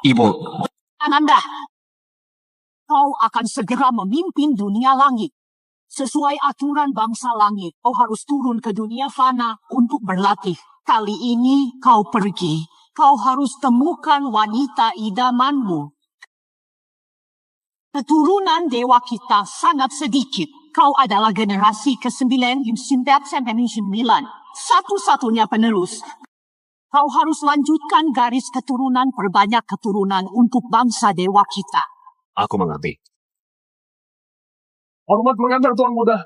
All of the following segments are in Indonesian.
Ibu. Ananda, kau akan segera memimpin dunia langit. Sesuai aturan bangsa langit, kau harus turun ke dunia fana untuk berlatih. Kali ini kau pergi, kau harus temukan wanita idamanmu. Keturunan dewa kita sangat sedikit. Kau adalah generasi ke-9 di 999. Satu-satunya penerus. Kau harus lanjutkan garis keturunan perbanyak keturunan untuk bangsa dewa kita. Aku mengerti. Hormat mengantar Tuan Muda.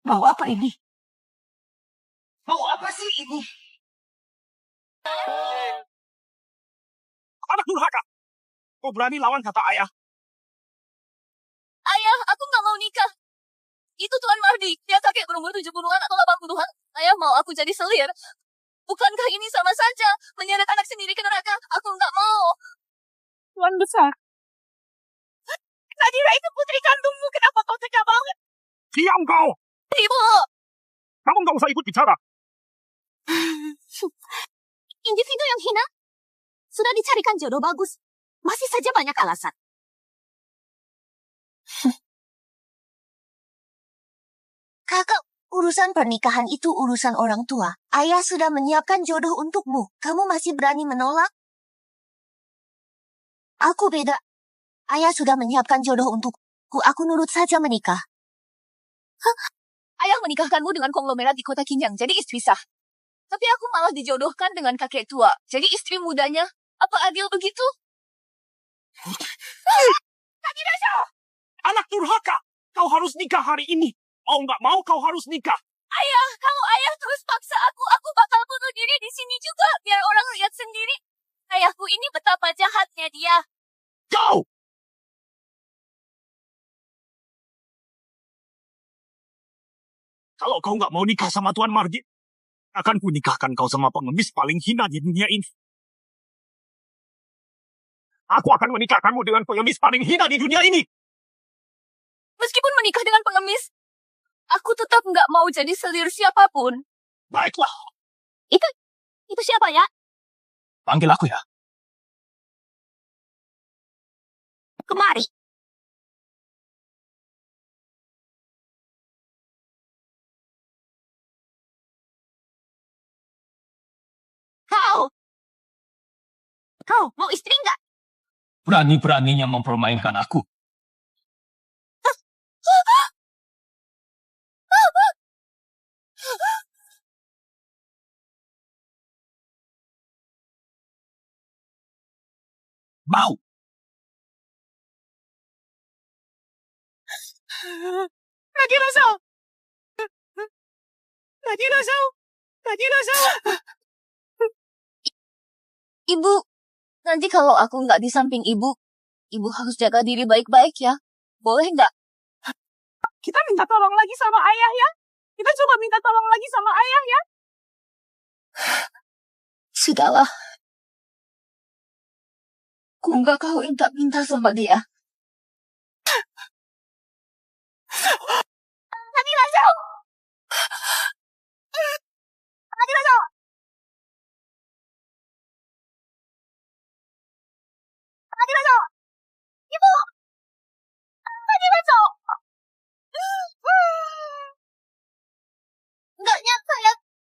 Mau apa ini? Mau apa sih ini? Anak durhaka. Kau berani lawan kata ayah? Ayah, aku nggak mau nikah. Itu Tuan Mardi. Dia kakek berumur 70-an atau 80-an. Ayah mau aku jadi selir. Bukankah ini sama saja menyeret anak sendiri ke neraka? Aku nggak mau. Tuan Besar. Nadira itu putri kandungmu. Kenapa kau tega banget? Diam kau! Ibu! Kamu nggak usah ikut bicara. Individu yang hina? Sudah dicarikan jodoh bagus. Masih saja banyak alasan. Kakak, urusan pernikahan itu urusan orang tua. Ayah sudah menyiapkan jodoh untukmu. Kamu masih berani menolak? Aku beda. Ayah sudah menyiapkan jodoh untukku. Aku nurut saja menikah. Ayah menikahkanmu dengan konglomerat di kota Kinyang, jadi istri sah. Tapi aku malah dijodohkan dengan kakek tua, jadi istri mudanya. Apa adil begitu? Nadira! Anak durhaka. Kau harus nikah hari ini. Mau nggak mau kau harus nikah. Ayah, kalau ayah terus paksa aku bakal bunuh diri di sini juga, biar orang lihat sendiri. Ayahku ini betapa jahatnya dia. Kau! Kalau kau nggak mau nikah sama Tuan Margit, akan kunikahkan kau sama pengemis paling hina di dunia ini. Aku akan menikahkanmu dengan pengemis paling hina di dunia ini. Meskipun menikah dengan pengemis, aku tetap nggak mau jadi selir siapapun. Baiklah. Itu siapa ya? Panggil aku ya. Kemari. Kau mau istri nggak? Berani-beraninya mempermainkan aku. Mau. Nadira. Ibu, nanti kalau aku nggak di samping ibu harus jaga diri baik-baik ya. Boleh nggak? Kita minta tolong lagi sama ayah ya. Kita coba minta tolong lagi sama ayah ya. Sudahlah. Aku nggak kau minta sama dia. Nadira! Ibu! Nadira! Nggak nyangka ya,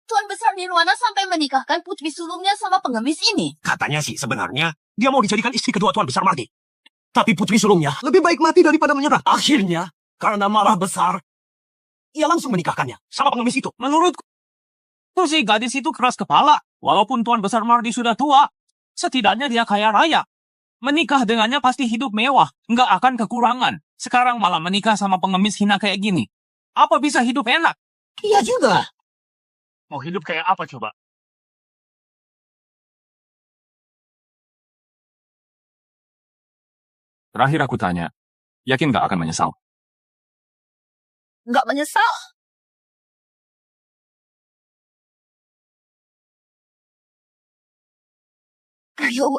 Tuan Besar Nirwana sampai menikahkan putri sulungnya sama pengemis ini. Katanya sih sebenarnya dia mau dijadikan istri kedua Tuan Besar Mardi. Tapi putri sulungnya lebih baik mati daripada menyerah. Akhirnya, karena marah besar, ia langsung menikahkannya sama pengemis itu. Menurutku sih gadis itu keras kepala. Walaupun Tuan Besar Mardi sudah tua, setidaknya dia kaya raya. Menikah dengannya pasti hidup mewah, nggak akan kekurangan. Sekarang malah menikah sama pengemis hina kayak gini. Apa bisa hidup enak? Iya juga. Mau hidup kayak apa coba? Terakhir aku tanya, yakin nggak akan menyesal? Nggak menyesal. Ayo,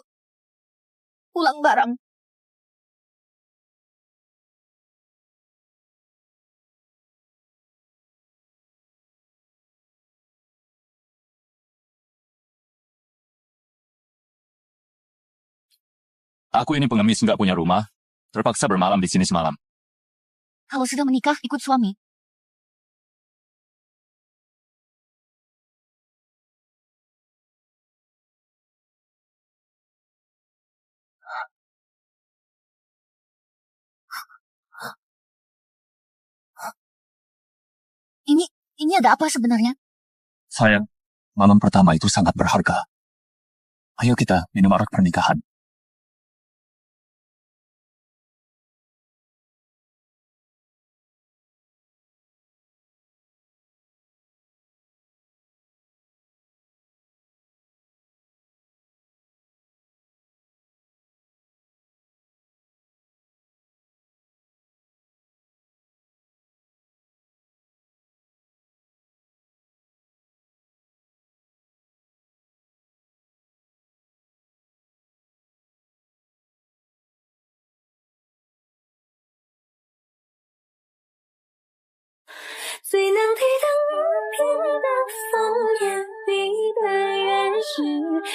pulang bareng. Aku ini pengemis nggak punya rumah. Terpaksa bermalam di sini semalam. Kalau sudah menikah, ikut suami. Ini ada apa sebenarnya? Sayang, malam pertama itu sangat berharga. Ayo kita minum arak pernikahan.最能抵挡无边的风眼里的原始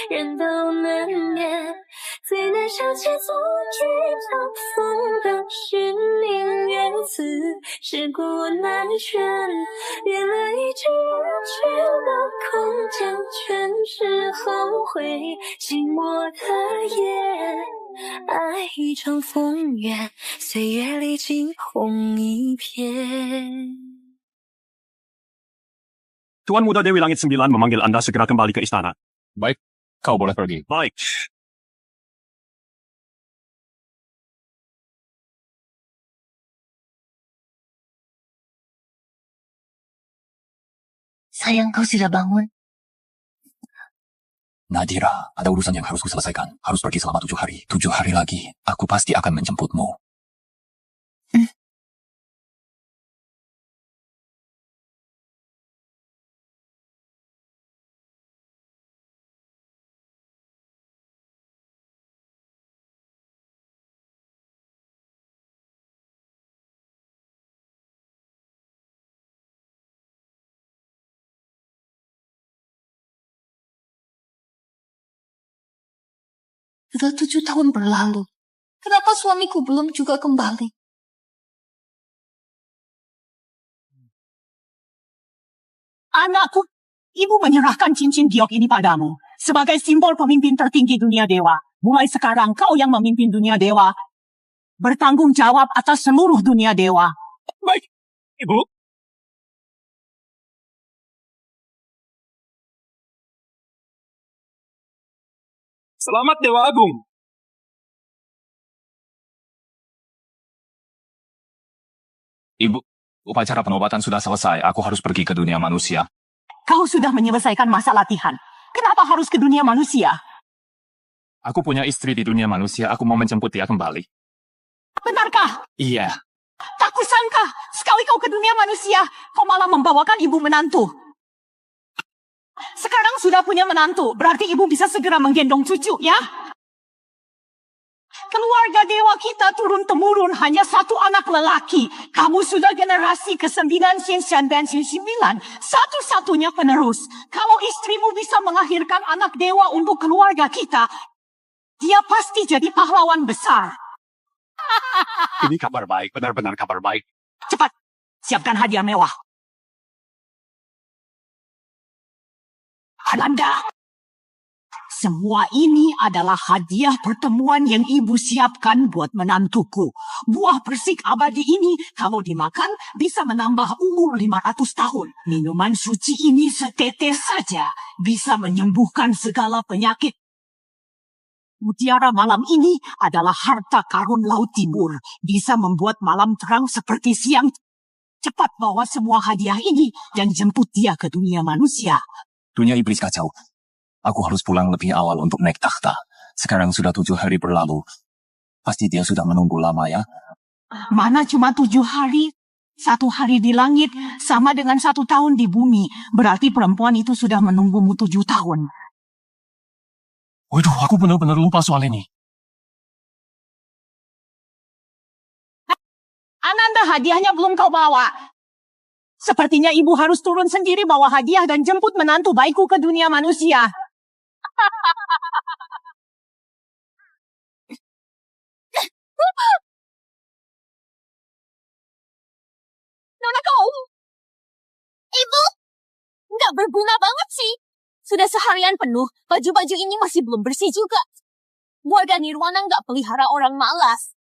人都能免，最难想起昨日交锋的是宁愿此事故难全，圆了一句去了空，将全是后悔寂寞的夜。爱一场风月，岁月里惊鸿一瞥。 Tuan Muda Dewi Langit 9 memanggil Anda segera kembali ke istana. Baik, kau boleh pergi. Baik. Sayang, kau sudah bangun. Nadira, ada urusan yang harus kuselesaikan. Harus pergi selama 7 hari. 7 hari lagi, aku pasti akan menjemputmu. Sudah 7 tahun berlalu. Kenapa suamiku belum juga kembali? Anakku, ibu menyerahkan cincin giok ini padamu sebagai simbol pemimpin tertinggi dunia dewa. Mulai sekarang kau yang memimpin dunia dewa. Bertanggung jawab atas seluruh dunia dewa. Baik, Ibu. Selamat Dewa Agung. Ibu, upacara penobatan sudah selesai. Aku harus pergi ke dunia manusia. Kau sudah menyelesaikan masa latihan. Kenapa harus ke dunia manusia? Aku punya istri di dunia manusia. Aku mau menjemput dia kembali. Benarkah? Iya. Tak kusangka, sekali kau ke dunia manusia, kau malah membawakan ibu menantu. Sekarang sudah punya menantu, berarti ibu bisa segera menggendong cucu, ya? Keluarga dewa kita turun-temurun hanya satu anak lelaki. Kamu sudah generasi ke-9, Xinshan dan Xinshin 9. Satu-satunya penerus. Kalau istrimu bisa melahirkan anak dewa untuk keluarga kita, dia pasti jadi pahlawan besar. Ini kabar baik, benar-benar kabar baik. Cepat, siapkan hadiah mewah. Ananda, semua ini adalah hadiah pertemuan yang ibu siapkan buat menantuku. Buah persik abadi ini kalau dimakan bisa menambah umur 500 tahun. Minuman suci ini setetes saja bisa menyembuhkan segala penyakit. Mutiara malam ini adalah harta karun Laut Timur. Bisa membuat malam terang seperti siang. Cepat bawa semua hadiah ini dan jemput dia ke dunia manusia. Dunia iblis kacau. Aku harus pulang lebih awal untuk naik takhta. Sekarang sudah 7 hari berlalu. Pasti dia sudah menunggu lama ya. Mana cuma 7 hari? 1 hari di langit sama dengan 1 tahun di bumi. Berarti perempuan itu sudah menunggumu 7 tahun. Waduh, aku benar-benar lupa soal ini. Ananda, hadiahnya belum kau bawa. Sepertinya ibu harus turun sendiri bawa hadiah dan jemput menantu baikku ke dunia manusia. berguna banget sih. Sudah seharian penuh, baju-baju ini masih belum bersih juga. Warga Nirwana nggak pelihara orang malas.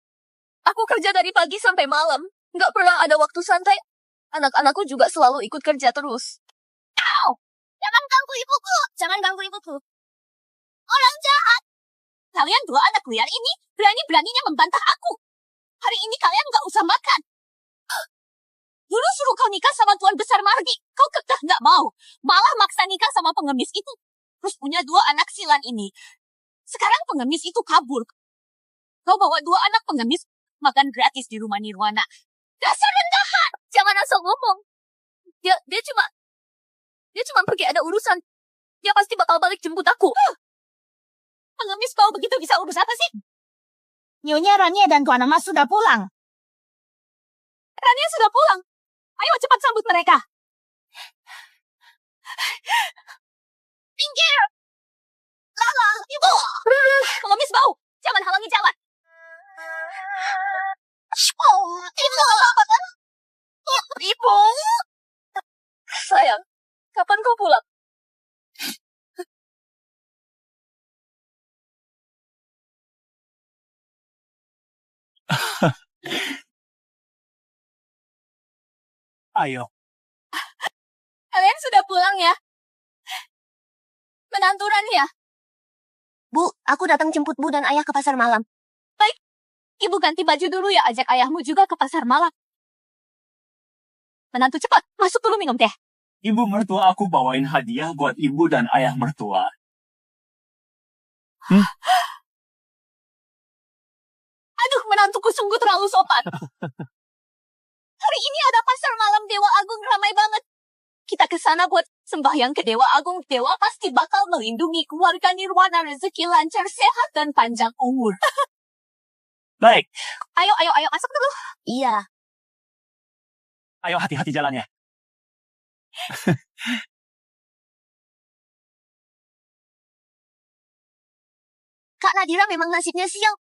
Aku kerja dari pagi sampai malam. Nggak pernah ada waktu santai. Anak-anakku juga selalu ikut kerja terus. Ow! Jangan ganggu ibuku! Jangan ganggu ibuku. Orang jahat! Kalian dua anak liar ini berani-beraninya membantah aku. Hari ini kalian nggak usah makan. Dulu suruh kau nikah sama Tuan Besar Mardi. Kau kekeh nggak mau. Malah maksa nikah sama pengemis itu. Terus punya dua anak silan ini. Sekarang pengemis itu kabur. Kau bawa dua anak pengemis makan gratis di rumah Nirwana. Dasar rendahan! Jangan asal ngomong. Dia cuma pergi ada urusan. Dia pasti bakal balik jemput aku. Pengemis kau begitu bisa urus apa sih? Nyonya Rania dan Tuan Emas sudah pulang. Rania sudah pulang. Ayo cepat sambut mereka. Pinggir! Lala, ibu! Pengemis bau, jangan halangi jalan. Ibu apa kan? Ibu! Sayang, kapan kau pulang? Ayo. Kalian sudah pulang ya? Menantu Rania. Bu, aku datang jemput Bu dan Ayah ke pasar malam. Baik, ibu ganti baju dulu ya, ajak ayahmu juga ke pasar malam. Menantu cepat, masuk dulu minum teh. Ibu mertua aku bawain hadiah buat ibu dan ayah mertua. Aduh, menantuku sungguh terlalu sopan. Hari ini ada pasar malam Dewa Agung ramai banget. Kita ke sana buat sembahyang ke Dewa Agung. Dewa pasti bakal melindungi keluarga Nirwana, rezeki lancar, sehat, dan panjang umur. Baik, Ayo, masuk dulu. Iya. ayo hati-hati jalannya. Kak Nadira memang nasibnya sial.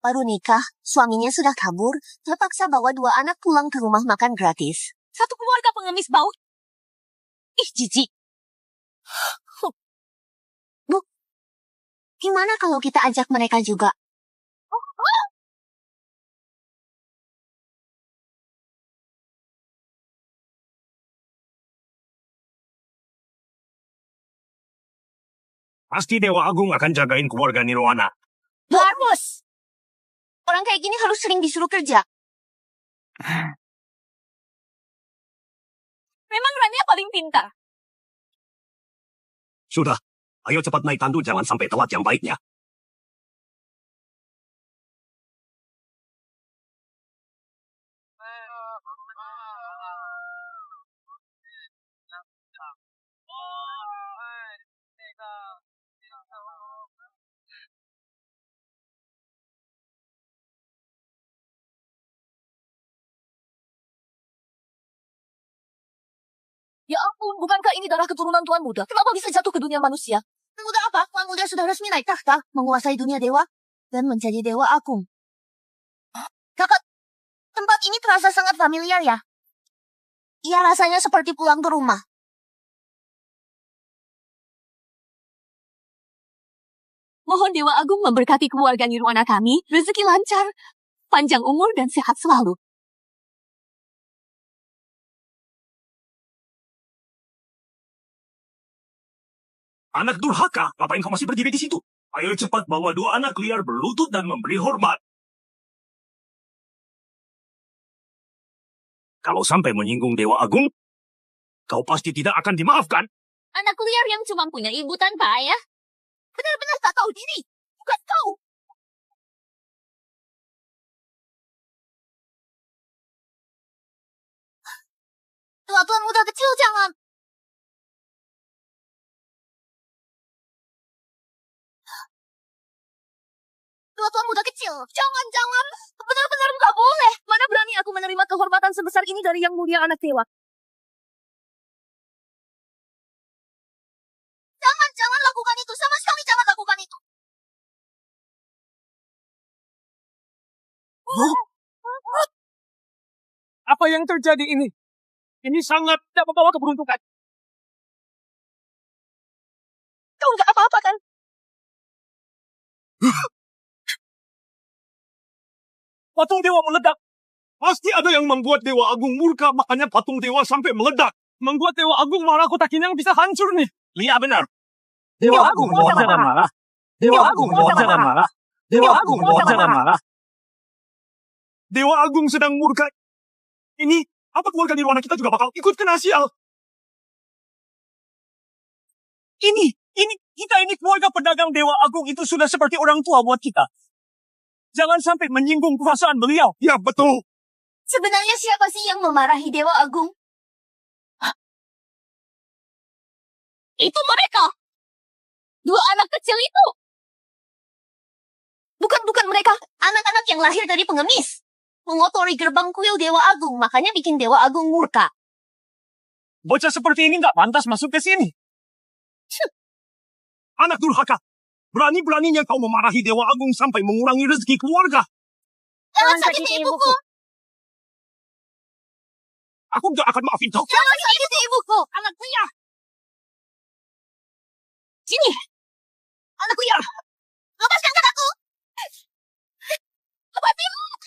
Baru nikah, suaminya sudah kabur, terpaksa bawa dua anak pulang ke rumah makan gratis. Satu keluarga pengemis bau. Ih, jijik. Bu, gimana kalau kita ajak mereka juga? Pasti Dewa Agung akan jagain keluarga Nirwana. Harus! Orang kayak gini harus sering disuruh kerja. Memang Rania paling pintar. Sudah, ayo cepat naik tandu, jangan sampai telat yang baiknya. Ya ampun, bukankah ini darah keturunan Tuan Muda? Kenapa bisa jatuh ke dunia manusia? Muda apa? Tuan Muda sudah resmi naik takhta, menguasai dunia dewa, dan menjadi Dewa Agung. Kakak, tempat ini terasa sangat familiar ya? Iya, rasanya seperti pulang ke rumah. Mohon Dewa Agung memberkati keluarga Nirwana kami, rezeki lancar, panjang umur, dan sehat selalu. Anak durhaka, ngapain kau masih berdiri di situ? Ayo cepat bawa dua anak liar berlutut dan memberi hormat. Kalau sampai menyinggung Dewa Agung, kau pasti tidak akan dimaafkan. Anak liar yang cuma punya ibu tanpa ayah. Benar-benar tak tahu diri. Bukan kau. Tuan Muda kecil jangan. Tuan Muda kecil, jangan. Benar-benar nggak boleh. Mana berani aku menerima kehormatan sebesar ini dari yang mulia anak dewa. Jangan lakukan itu. Sama sekali jangan lakukan itu. Apa yang terjadi ini? Ini sangat tidak membawa keberuntungan. nggak apa-apa kan? Patung dewa meledak. Pasti ada yang membuat Dewa Agung murka, makanya patung dewa sampai meledak. Membuat Dewa Agung marah, kotak Kinang bisa hancur nih. Lihat benar. Dewa Agung, jangan marah. Dewa Agung, jangan marah. Dewa Agung, jangan marah. Dewa Agung sedang murka. Ini, apa keluarga Nirwana kita juga bakal ikut kena sial? Kita ini keluarga pedagang Dewa Agung itu sudah seperti orang tua buat kita. Jangan sampai menyinggung perasaan beliau. Ya, betul. Sebenarnya siapa sih yang memarahi Dewa Agung? Itu mereka. Dua anak kecil itu. Bukan mereka. Anak-anak yang lahir dari pengemis. Mengotori gerbang kuil Dewa Agung, makanya bikin Dewa Agung murka. Bocah seperti ini nggak pantas masuk ke sini. Anak durhaka. Berani-beraninya kau memarahi Dewa Agung sampai mengurangi rezeki keluarga. Jangan sakiti ibuku. Aku gak akan maafin kau. Jangan sakiti ibuku. Anak liar. Sini. Anak liar. Lepaskan kataku.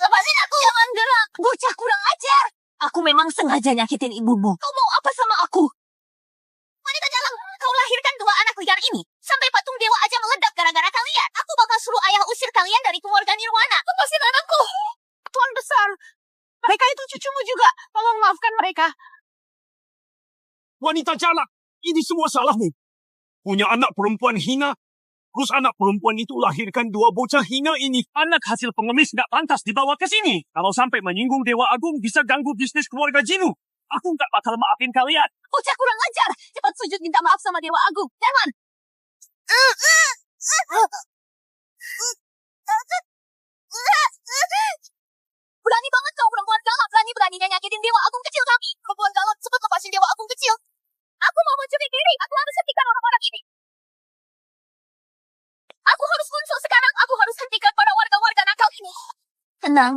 Lepasin aku. Jangan gerak. Bocah kurang ajar. Aku memang sengaja nyakitin ibumu. Kau mau apa sama aku? Wanita jalang, kau lahirkan dua anak liar ini. Sampai patung dewa aja meledak gara-gara kalian. Aku bakal suruh ayah usir kalian dari keluarga Nirwana. Lepasin anakku. Tuan besar, mereka itu cucumu juga. Tolong maafkan mereka. Wanita jalan. Ini semua salahmu. Punya anak perempuan hina. Terus anak perempuan itu lahirkan dua bocah hina ini. Anak hasil pengemis nggak pantas dibawa ke sini. Kalau sampai menyinggung Dewa Agung bisa ganggu bisnis keluarga Jinu. Aku nggak bakal maafin kalian. Bocah kurang ajar. Cepat sujud minta maaf sama Dewa Agung. Jangan. Berani banget kau perempuan galak. Berani-beraninya nyakitin Dewa Agung kecil kami. Perempuan galak, cepat lepasin Dewa Agung kecil. Aku mau mencuri diri. Aku harus hentikan orang-orang ini. Aku harus muncul sekarang. Aku harus hentikan para warga-warga nakal ini.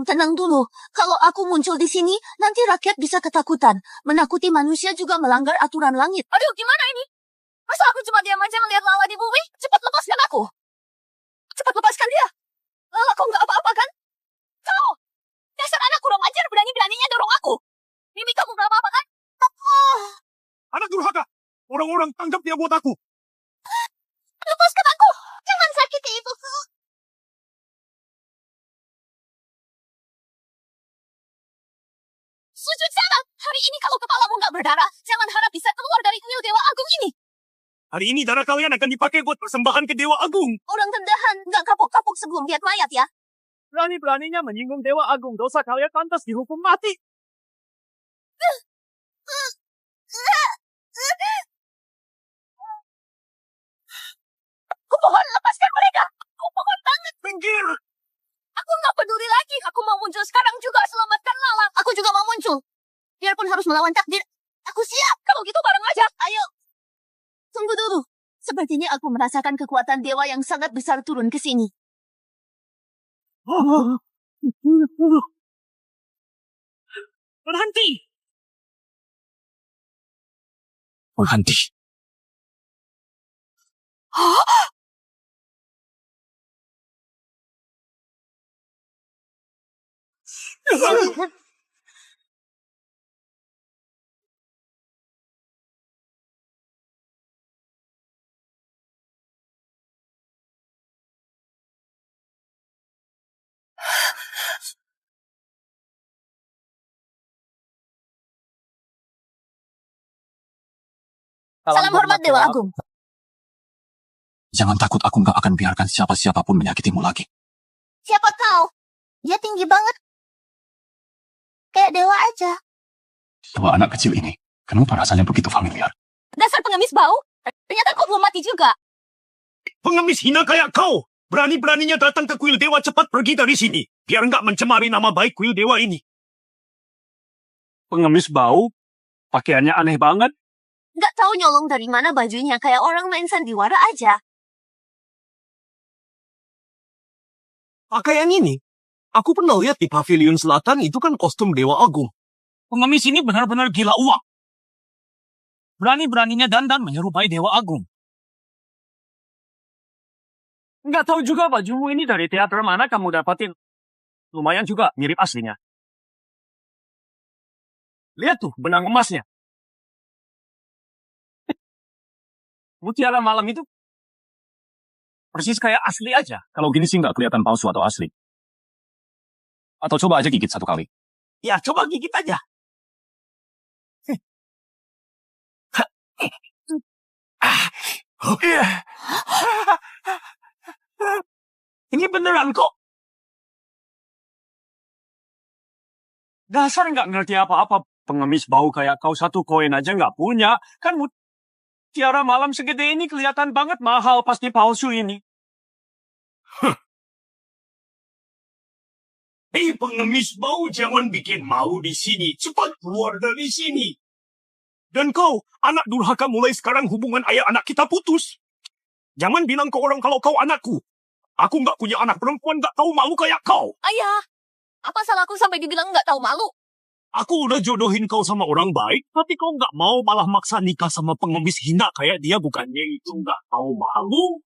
Tenang dulu. Kalau aku muncul di sini, nanti rakyat bisa ketakutan. Menakuti manusia juga melanggar aturan langit. Aduh, gimana ini? Masa aku cuma diam aja melihat Lala di bumi? Cepat lepaskan aku. Cepat lepaskan dia. Lala, kau nggak apa-apa kan? Kau, dasar anak kurang ajar, berani-beraninya dorong aku. Mimi, kamu nggak apa-apa kan? Anak durhaka. Orang-orang tangkap dia buat aku. Lepaskan aku. Jangan sakiti ibuku. Sujud sana. Hari ini kalau kepalamu nggak berdarah, jangan harap bisa keluar dari kuil Dewa Agung ini. Hari ini darah kalian akan dipakai buat persembahan ke Dewa Agung. Orang rendahan, nggak kapok-kapok sebelum lihat mayat ya. Berani-beraninya menyinggung Dewa Agung. Dosa kalian pantas dihukum mati. Kupohon, lepaskan mereka. Kupohon banget. Pinggir. Aku nggak peduli lagi. Aku mau muncul sekarang juga. Selamatkan Lala. Aku juga mau muncul. Biarpun harus melawan takdir, aku siap. Kalau gitu bareng aja. Ayo. Tunggu dulu. Sepertinya aku merasakan kekuatan dewa yang sangat besar turun ke sini. Berhenti. Berhenti. Salam hormat Dewa Agung. Jangan takut, aku nggak akan biarkan siapa-siapapun menyakitimu lagi. Siapa kau? Dia tinggi banget. Kayak dewa aja. Dua anak kecil ini, kenapa rasanya begitu familiar? Dasar pengemis bau. Ternyata kau belum mati juga. Pengemis hina kayak kau. Berani-beraninya datang ke kuil dewa, cepat pergi dari sini. Biar nggak mencemari nama baik kuil dewa ini. Pengemis bau. Pakaiannya aneh banget. Nggak tahu nyolong dari mana bajunya, kayak orang main sandiwara aja. Pakaian ini, aku pernah lihat di pavilion selatan, itu kan kostum Dewa Agung. Pengemis ini benar-benar gila uang. Berani-beraninya dandan menyerupai Dewa Agung. Nggak tahu juga bajumu ini dari teater mana kamu dapatin. Lumayan juga mirip aslinya. Lihat tuh benang emasnya. Mutiara malam itu persis kayak asli aja. Kalau gini sih nggak kelihatan palsu atau asli. Atau coba aja gigit satu kali. Ya, coba gigit aja. Ini beneran kok. Dasar nggak ngerti apa-apa. Pengemis bau kayak kau, satu koin aja nggak punya. Kan mutiara malam segede ini kelihatan banget mahal, pasti palsu ini. Hei pengemis bau, jangan bikin malu di sini. Cepat keluar dari sini. Dan kau, anak durhaka, mulai sekarang hubungan ayah anak kita putus. Jangan bilang ke orang kalau kau anakku. Aku nggak punya anak perempuan, nggak tahu malu kayak kau. Ayah, apa salahku sampai dibilang nggak tahu malu? Aku udah jodohin kau sama orang baik, tapi kau nggak mau, malah maksa nikah sama pengemis hina kayak dia. Bukannya itu nggak tahu malu?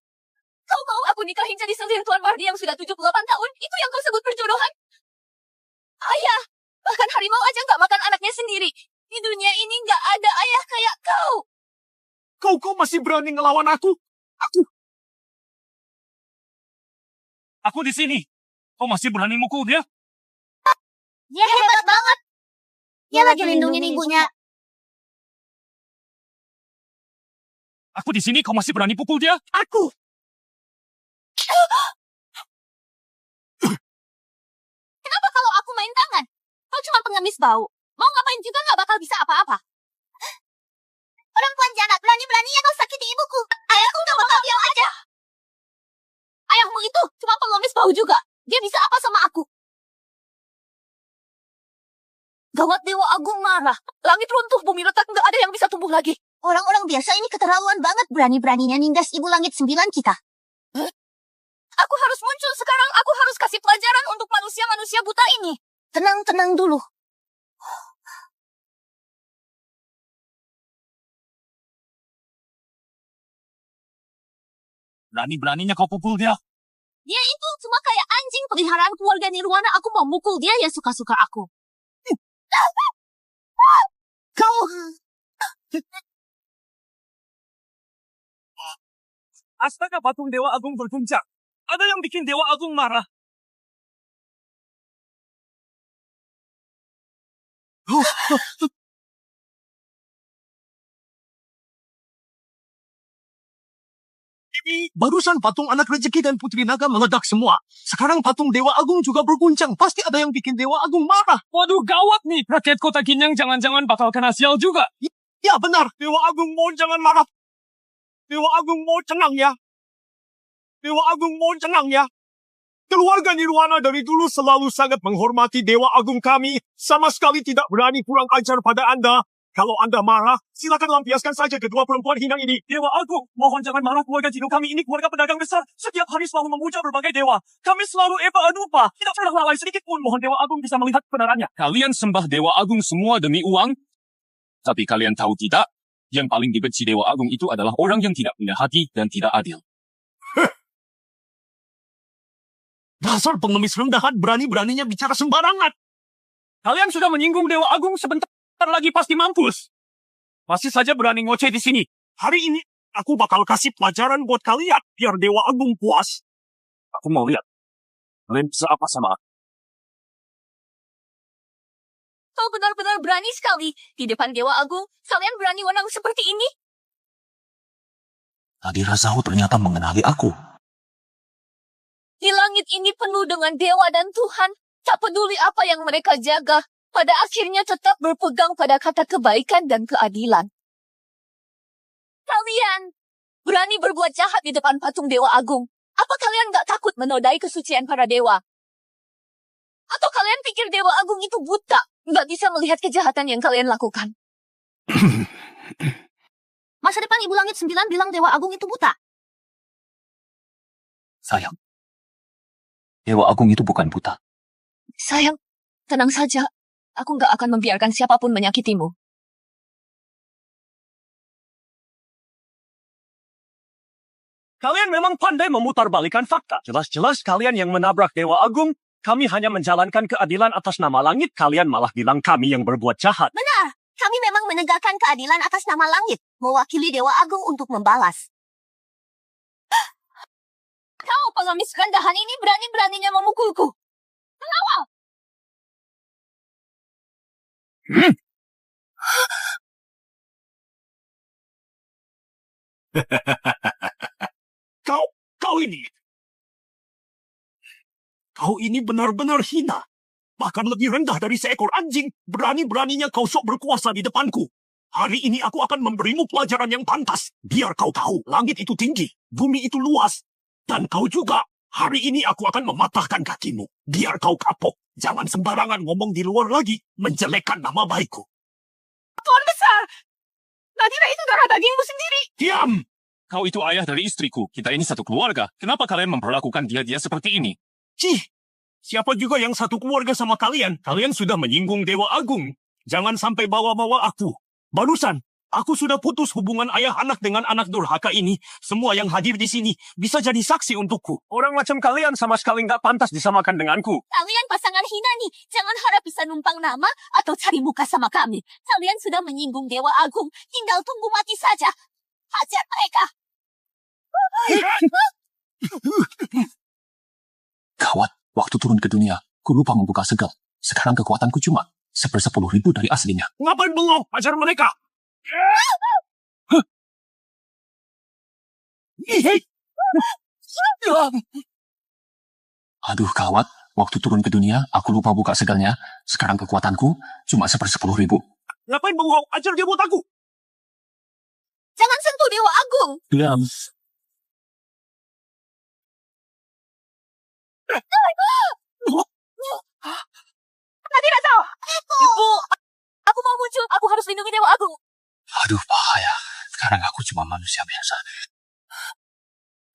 Kau mau aku nikahin jadi selir Tuan Mardi yang sudah 78 tahun? Itu yang kau sebut perjodohan? Ayah, bahkan harimau aja nggak makan anaknya sendiri. Di dunia ini nggak ada ayah kayak kau. Kau masih berani ngelawan aku? Aku di sini. Kau masih berani mukul dia? Dia hebat banget. Dia lagi lindungin ibunya. Aku di sini, kau masih berani pukul dia? Aku. Kenapa kalau aku main tangan? Kau cuma pengemis bau. Mau ngapain juga nggak bakal bisa apa-apa. Perempuan jahat, berani-beraninya kau sakiti ibuku. Ayahku nggak bakal diam aja. Ayahmu itu cuma pengemis bau juga. Dia bisa apa sama aku? Gawat, Dewa Agung marah. Langit runtuh, bumi retak, nggak ada yang bisa tumbuh lagi. Orang-orang biasa ini keterlaluan banget, berani-beraninya nindas ibu langit 9 kita. Aku harus muncul sekarang. Aku harus kasih pelajaran untuk manusia-manusia buta ini. Tenang dulu. Berani-beraninya kau pukul dia. Dia itu cuma kayak anjing peliharaan keluarga Nirwana. Aku mau mukul dia ya suka-suka aku. Kau... Astaga, patung Dewa Agung berguncang. Ada yang bikin Dewa Agung marah. Ini barusan patung anak rezeki dan putri naga meledak semua. Sekarang patung Dewa Agung juga berguncang. Pasti ada yang bikin Dewa Agung marah. Waduh, gawat nih. Rakyat kota Kinyang jangan-jangan bakal kena sial juga. Ya benar, Dewa Agung mohon jangan marah. Dewa Agung mohon tenang ya. Dewa Agung mohon tenang ya. Keluarga Nirwana dari dulu selalu sangat menghormati Dewa Agung kami. Sama sekali tidak berani kurang ajar pada Anda. Kalau Anda marah, silakan lampiaskan saja kedua perempuan hinang ini. Dewa Agung, mohon jangan marah. Keluarga Jinu kami ini keluarga pedagang besar. Setiap hari selalu memuja berbagai dewa. Kami selalu Eva Anupa. Tidak pernah lalai sedikit pun. Mohon Dewa Agung bisa melihat kebenarannya. Kalian sembah Dewa Agung semua demi uang. Tapi kalian tahu tidak, yang paling dibenci Dewa Agung itu adalah orang yang tidak punya hati dan tidak adil. Dasar pengemis rendahan, berani-beraninya bicara sembarangan. Kalian sudah menyinggung Dewa Agung, sebentar lagi pasti mampus. Masih saja berani ngoceh di sini. Hari ini aku bakal kasih pelajaran buat kalian biar Dewa Agung puas. Aku mau lihat. Kalian bisa apa sama aku? Kau benar-benar berani sekali. Di depan Dewa Agung, kalian berani wenang seperti ini? Tadi Razahu ternyata mengenali aku. Di langit ini penuh dengan dewa dan Tuhan. Tak peduli apa yang mereka jaga. Pada akhirnya tetap berpegang pada kata kebaikan dan keadilan. Kalian berani berbuat jahat di depan patung Dewa Agung. Apa kalian gak takut menodai kesucian para dewa? Atau kalian pikir Dewa Agung itu buta? Gak bisa melihat kejahatan yang kalian lakukan? Masa depan Ibu Langit 9 bilang Dewa Agung itu buta. Sayang. Dewa Agung itu bukan buta. Sayang, tenang saja. Aku gak akan membiarkan siapapun menyakitimu. Kalian memang pandai memutarbalikan fakta. Jelas-jelas kalian yang menabrak Dewa Agung. Kami hanya menjalankan keadilan atas nama langit. Kalian malah bilang kami yang berbuat jahat. Benar, kami memang menegakkan keadilan atas nama langit, mewakili Dewa Agung untuk membalas. Kau pengemis rendahan ini berani-beraninya memukulku. Kenapa? Kau ini benar-benar hina. Bahkan lebih rendah dari seekor anjing. Berani-beraninya kau sok berkuasa di depanku. Hari ini aku akan memberimu pelajaran yang pantas. Biar kau tahu, langit itu tinggi, bumi itu luas. Dan kau juga, hari ini aku akan mematahkan kakimu. Biar kau kapok. Jangan sembarangan ngomong di luar lagi, menjelekkan nama baikku. Tuan besar, Nadira itu darah dagingmu sendiri. Diam! Kau itu ayah dari istriku. Kita ini satu keluarga. Kenapa kalian memperlakukan dia seperti ini? Cih, siapa juga yang satu keluarga sama kalian? Kalian sudah menyinggung Dewa Agung. Jangan sampai bawa-bawa aku. Barusan, aku sudah putus hubungan ayah anak dengan anak durhaka ini. Semua yang hadir di sini bisa jadi saksi untukku. Orang macam kalian sama sekali nggak pantas disamakan denganku. Kalian pasangan hina nih. Jangan harap bisa numpang nama atau cari muka sama kami. Kalian sudah menyinggung Dewa Agung. Tinggal tunggu mati saja. Hajar mereka. Gawat, waktu turun ke dunia, ku lupa membuka segel. Sekarang kekuatanku cuma 10.000 dari aslinya. Ngapain bengong? Hajar mereka! Aduh gawat, waktu turun ke dunia, aku lupa buka segelnya. Sekarang kekuatanku cuma 10.000. Ngapain bengong? Hajar dia buat aku! Jangan sentuh Dewa Agung. Diam. Nadira tahu. Ibu, aku mau muncul. Aku harus lindungi Dewa Agung. Aduh bahaya, sekarang aku cuma manusia biasa.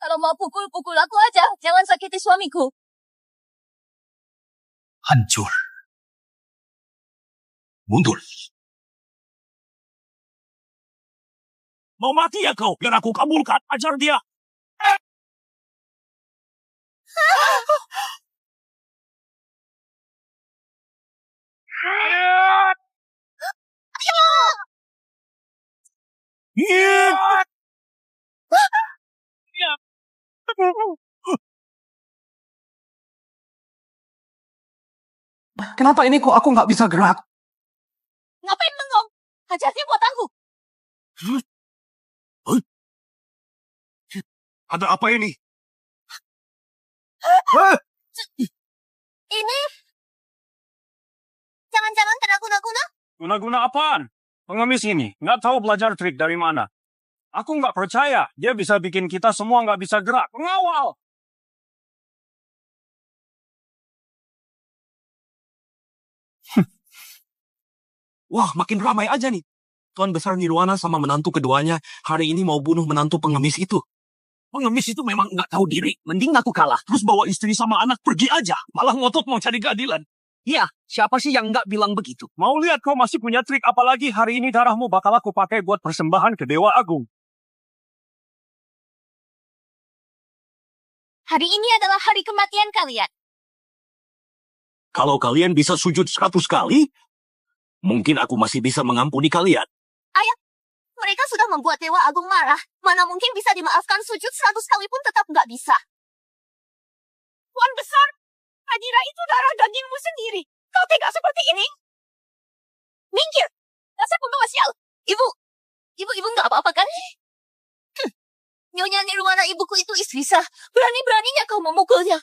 Kalau mau pukul aku aja. Jangan sakiti suamiku. Hancur. Mundur. Mau mati ya kau? Biar aku kabulkan. Ajar dia. Kenapa ini kok aku nggak bisa gerak? Ngapain bengong? Hajar dia buat aku. Ada apa ini? Ini... Jangan-jangan kena guna-guna? Guna-guna apaan? Pengemis ini nggak tahu belajar trik dari mana. Aku nggak percaya dia bisa bikin kita semua nggak bisa gerak. Pengawal! Wah, makin ramai aja nih. Tuan Besar Nirwana sama menantu keduanya hari ini mau bunuh menantu pengemis itu. Pengemis itu memang nggak tahu diri. Mending aku kalah. Terus bawa istri sama anak pergi aja. Malah ngotot mau cari keadilan. Iya, siapa sih yang nggak bilang begitu? Mau lihat kau masih punya trik, apalagi hari ini darahmu bakal aku pakai buat persembahan ke Dewa Agung. Hari ini adalah hari kematian kalian. Kalau kalian bisa sujud 100 kali, mungkin aku masih bisa mengampuni kalian. Mereka sudah membuat Dewa Agung marah. Mana mungkin bisa dimaafkan sujud 100 kali pun tetap nggak bisa. Tuan besar, Nadira itu darah dagingmu sendiri. Kau tega seperti ini? Minggir! Dasar pembawa sial! Ibu nggak apa-apa kan? Nyonya Nirwana ibuku itu istri sah. Berani-beraninya kau memukulnya.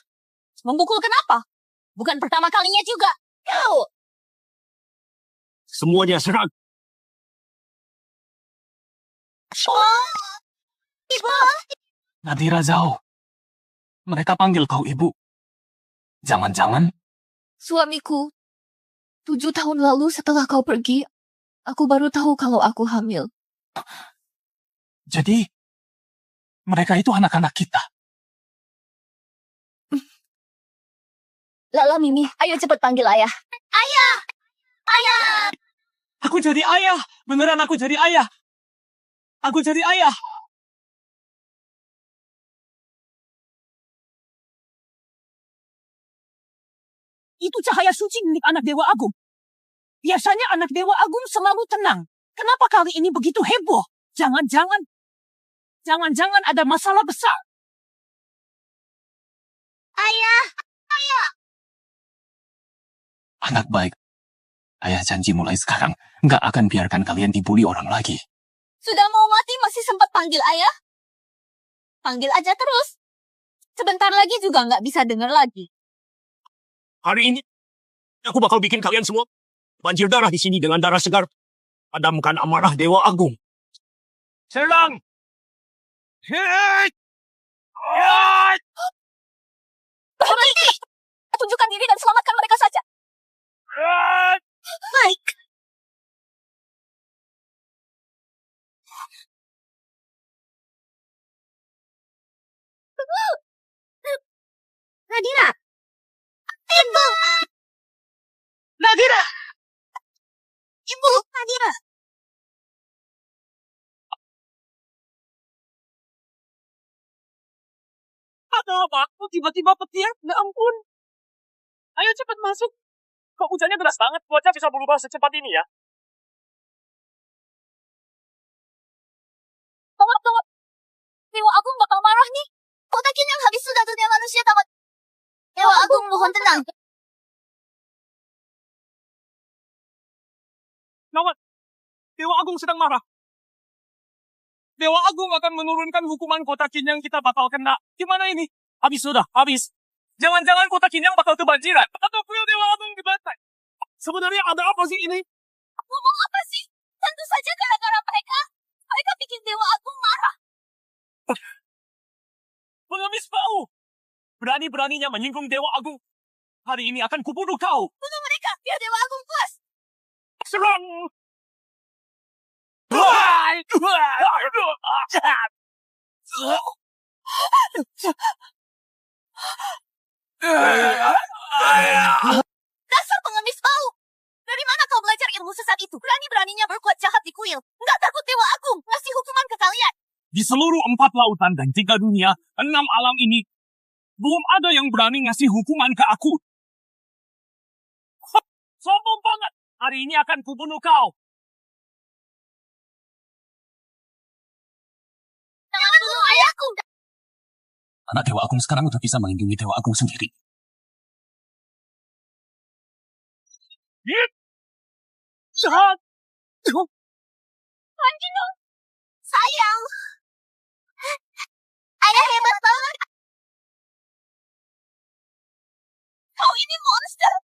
Memukul kenapa? Bukan pertama kalinya juga. Kau! Semuanya serang. Ibu! Nadira Zhao. Mereka panggil kau ibu. Jangan-jangan Suamiku, 7 tahun lalu setelah kau pergi, aku baru tahu kalau aku hamil. jadi mereka itu anak-anak kita. Lala Mimi, ayo cepat panggil ayah. Ayah! Ayah! Aku jadi ayah. Beneran aku jadi ayah. Aku jadi ayah. itu cahaya suci milik anak Dewa Agung. Biasanya anak Dewa Agung selalu tenang. Kenapa kali ini begitu heboh? Jangan-jangan ada masalah besar. Ayah, Anak baik. Ayah janji mulai sekarang nggak akan biarkan kalian dibully orang lagi. Sudah mau mati masih sempat panggil ayah? Panggil aja terus. Sebentar lagi juga nggak bisa dengar lagi. Hari ini, aku bakal bikin kalian semua banjir darah di sini dengan darah segar. Padamkan amarah Dewa Agung. Serang! Hei! Berhenti! Tunjukkan diri dan selamatkan mereka saja. Baik. Nadira. Ibu. Nadira! Ibu, Nadira. Ada apa? Kok tiba-tiba petir? Ya ampun. Ayo cepat masuk. Kok hujannya deras banget? Cuaca bisa berubah secepat ini ya? Tunggu. Dewa Agung bakal marah nih. Kota Kinyang habis sudah dunia manusia tamat. Dewa Agung mohon tenang. Nawat, Dewa Agung sedang marah. Dewa Agung akan menurunkan hukuman kota Kinyang kita bakal kena. Gimana ini? Habis sudah, habis. Jangan-jangan kota Kinyang bakal kebanjiran. Atau kuil Dewa Agung dibantai. Sebenarnya ada apa sih ini? Ngomong apa sih? Tentu saja gara-gara mereka. Mereka bikin Dewa Agung marah. Pengemis bau! Berani-beraninya menyinggung Dewa Agung. Hari ini akan kubunuh kau. Bunuh mereka, biar Dewa Agung puas. Serang! Dasar pengemis bau. Dari mana kau belajar ilmu sesat itu? Berani-beraninya berbuat jahat di kuil. Nggak takut Dewa Agung ngasih hukuman ke kalian. Di seluruh 4 lautan dan 3 dunia, 6 alam ini, belum ada yang berani ngasih hukuman ke aku. Sombong banget. Hari ini akan kubunuh kau. Jangan bunuh ayahku. Anak Dewa Agung sekarang udah bisa melindungi Dewa Agung sendiri. Jahat. Anjino. Sayang. Ayah hebat banget. Kau ini monster.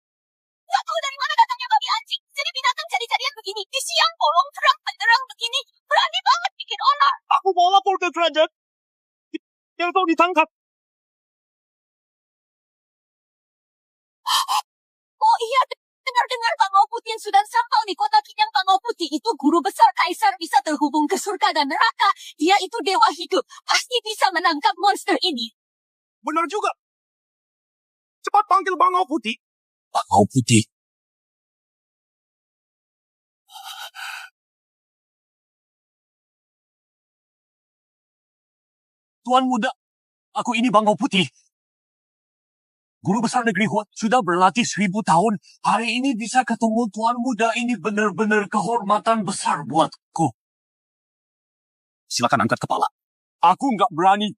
Gak tahu dari mana datangnya babi anjing. Jadi binatang cari-carian begini. Di siang bolong terang benderang begini. Berani banget bikin onar. Aku mau lapor ke kerajaan. Yang kau ditangkap. Oh iya, dengar-dengar Bangau Putih yang sudah sampai di kota Kinyang. Bangau Putih itu guru besar kaisar bisa terhubung ke surga dan neraka. Dia itu dewa hidup. Pasti bisa menangkap monster ini. Benar juga. Cepat panggil Bangau Putih. Bangau Putih. Tuan Muda, aku ini Bangau Putih. Guru besar negeri Huat sudah berlatih 1000 tahun. Hari ini bisa ketemu Tuan Muda ini benar-benar kehormatan besar buatku. Silakan angkat kepala. Aku nggak berani.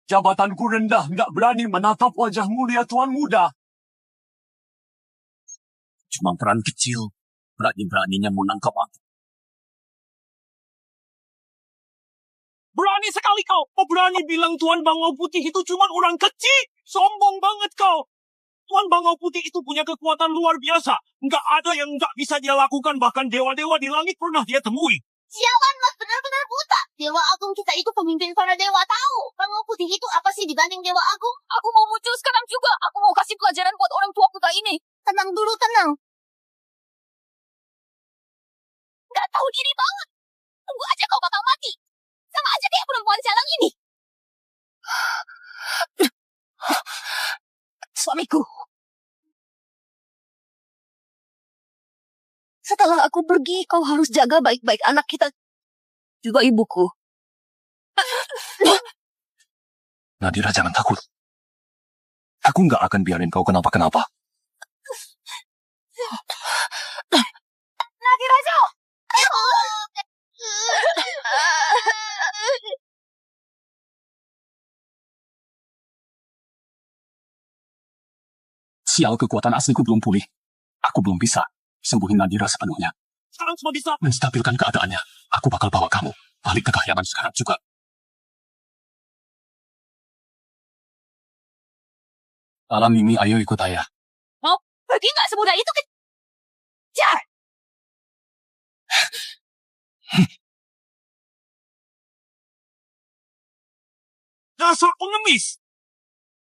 Jabatanku rendah, nggak berani menatap wajah mulia Tuan Muda. Cuma peran kecil. Berani-beraninya menangkap aku. Berani sekali kau. Kau berani bilang Tuan Bangau Putih itu cuma orang kecil. Sombong banget kau. Tuan Bangau Putih itu punya kekuatan luar biasa. Nggak ada yang nggak bisa dia lakukan. Bahkan dewa-dewa di langit pernah dia temui. Sialan mas, benar-benar buta. Dewa Agung kita itu pemimpin para dewa tahu. Bangau Putih itu apa sih dibanding Dewa Agung? Aku mau muncul sekarang juga. Aku mau kasih pelajaran buat orang tua buta ini. Tenang dulu, tenang. Nggak tahu diri banget. Tunggu aja kau bakal mati. Sama aja kayak perempuan jalang ini. Suamiku. Setelah aku pergi, kau harus jaga baik-baik anak kita. Juga ibuku. Nadira, jangan takut. Aku nggak akan biarin kau kenapa-kenapa. Sial, kekuatan asliku belum pulih. Aku belum bisa sembuhin Nadira sepenuhnya. Sekarang semua bisa. Menstabilkan keadaannya. Aku bakal bawa kamu balik ke kahyangan sekarang juga. Alam ini, ayo ikut ayah. Mau pergi nggak semudah itu kejar? Dasar pengemis!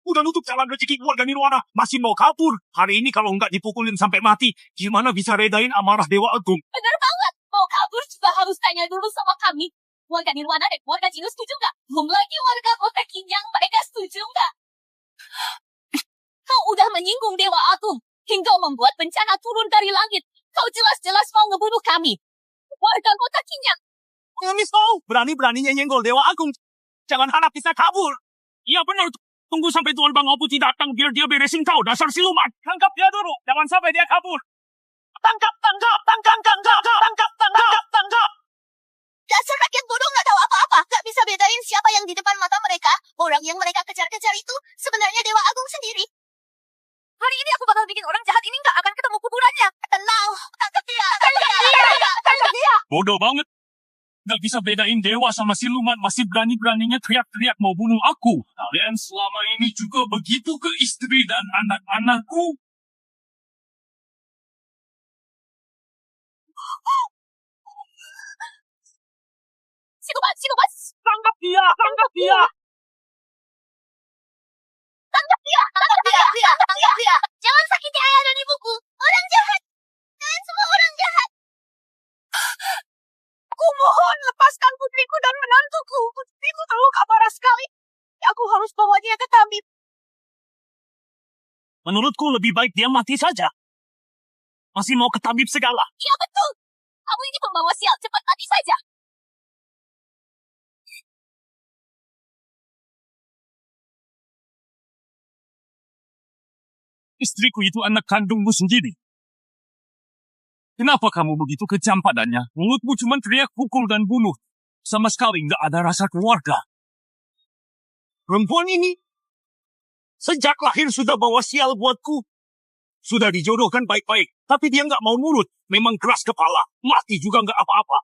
Udah nutup jalan rezeki keluarga Nirwana, masih mau kabur. Hari ini kalau nggak dipukulin sampai mati, gimana bisa redain amarah Dewa Agung? Bener banget. Mau kabur juga harus tanya dulu sama kami. Warga Nirwana dan warga Cino setuju nggak? Belum lagi warga kota Kinyang, mereka setuju nggak? Kau udah menyinggung Dewa Agung, hingga membuat bencana turun dari langit. Kau jelas-jelas mau ngebunuh kami. Warga kota Kinyang. Pengemis kau! Berani-beraninya nyenggol Dewa Agung. Jangan harap bisa kabur. Iya benar. Tunggu sampai Tuan Bangau Putih datang biar dia beresin kau, dasar siluman. Tangkap dia dulu. Jangan sampai dia kabur. Tangkap, tangkap, tangkap, tangkap, tangkap, tangkap, tangkap. Dasar rakyat bodoh nggak tahu apa-apa. Nggak bisa bedain siapa yang di depan mata mereka. Orang yang mereka kejar-kejar itu sebenarnya Dewa Agung sendiri. Hari ini aku bakal bikin orang jahat ini nggak akan ketemu kuburannya. Tenang, tangkap dia, tangkap dia. Bodoh banget. Gak bisa bedain dewa sama siluman, masih berani-beraninya teriak-teriak mau bunuh aku. Kalian selama ini juga begitu ke istri dan anak-anakku. Siluman. Tangkap dia, tangkap dia. Tangkap dia. Jangan sakiti ayah dan ibuku. Orang jahat. Kalian semua orang jahat. Aku mohon lepaskan putriku dan menantuku. Putriku terluka parah sekali. Aku harus bawa dia ke tabib. Menurutku lebih baik dia mati saja. Masih mau ke tabib segala. Iya betul. Kamu ini pembawa sial. Cepat mati saja. Istriku itu anak kandungmu sendiri. Kenapa kamu begitu kejam padanya? Mulutmu cuma teriak pukul dan bunuh. Sama sekali nggak ada rasa keluarga. Perempuan ini sejak lahir sudah bawa sial buatku. Sudah dijodohkan baik-baik, tapi dia nggak mau nurut. Memang keras kepala, mati juga nggak apa-apa.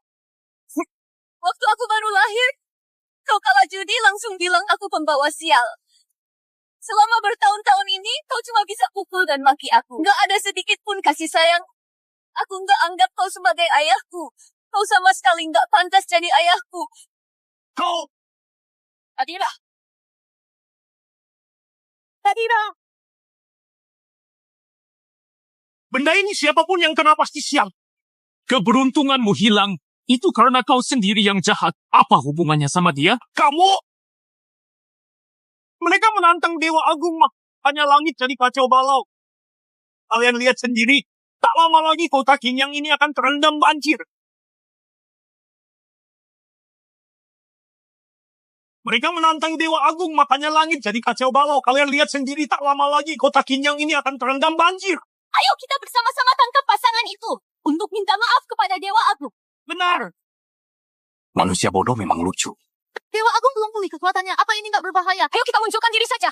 Waktu aku baru lahir, kau kalah judi langsung bilang aku pembawa sial. Selama bertahun-tahun ini, kau cuma bisa pukul dan maki aku. Nggak ada sedikit pun kasih sayang. Aku nggak anggap kau sebagai ayahku. Kau sama sekali nggak pantas jadi ayahku. Kau! Adira. Benda ini siapapun yang kena pasti sial. Keberuntunganmu hilang. Itu karena kau sendiri yang jahat. Apa hubungannya sama dia? Kamu! Mereka menantang Dewa Agung, makanya langit jadi kacau balau. Kalian lihat sendiri, tak lama lagi kota Kinyang ini akan terendam banjir. Mereka menantang Dewa Agung, makanya langit jadi kacau balau. Kalian lihat sendiri, tak lama lagi kota Kinyang ini akan terendam banjir. Ayo kita bersama-sama tangkap pasangan itu. Untuk minta maaf kepada Dewa Agung. Benar. Manusia bodoh memang lucu. Dewa Agung belum pulih kekuatannya. Apa ini nggak berbahaya? Ayo kita munculkan diri saja.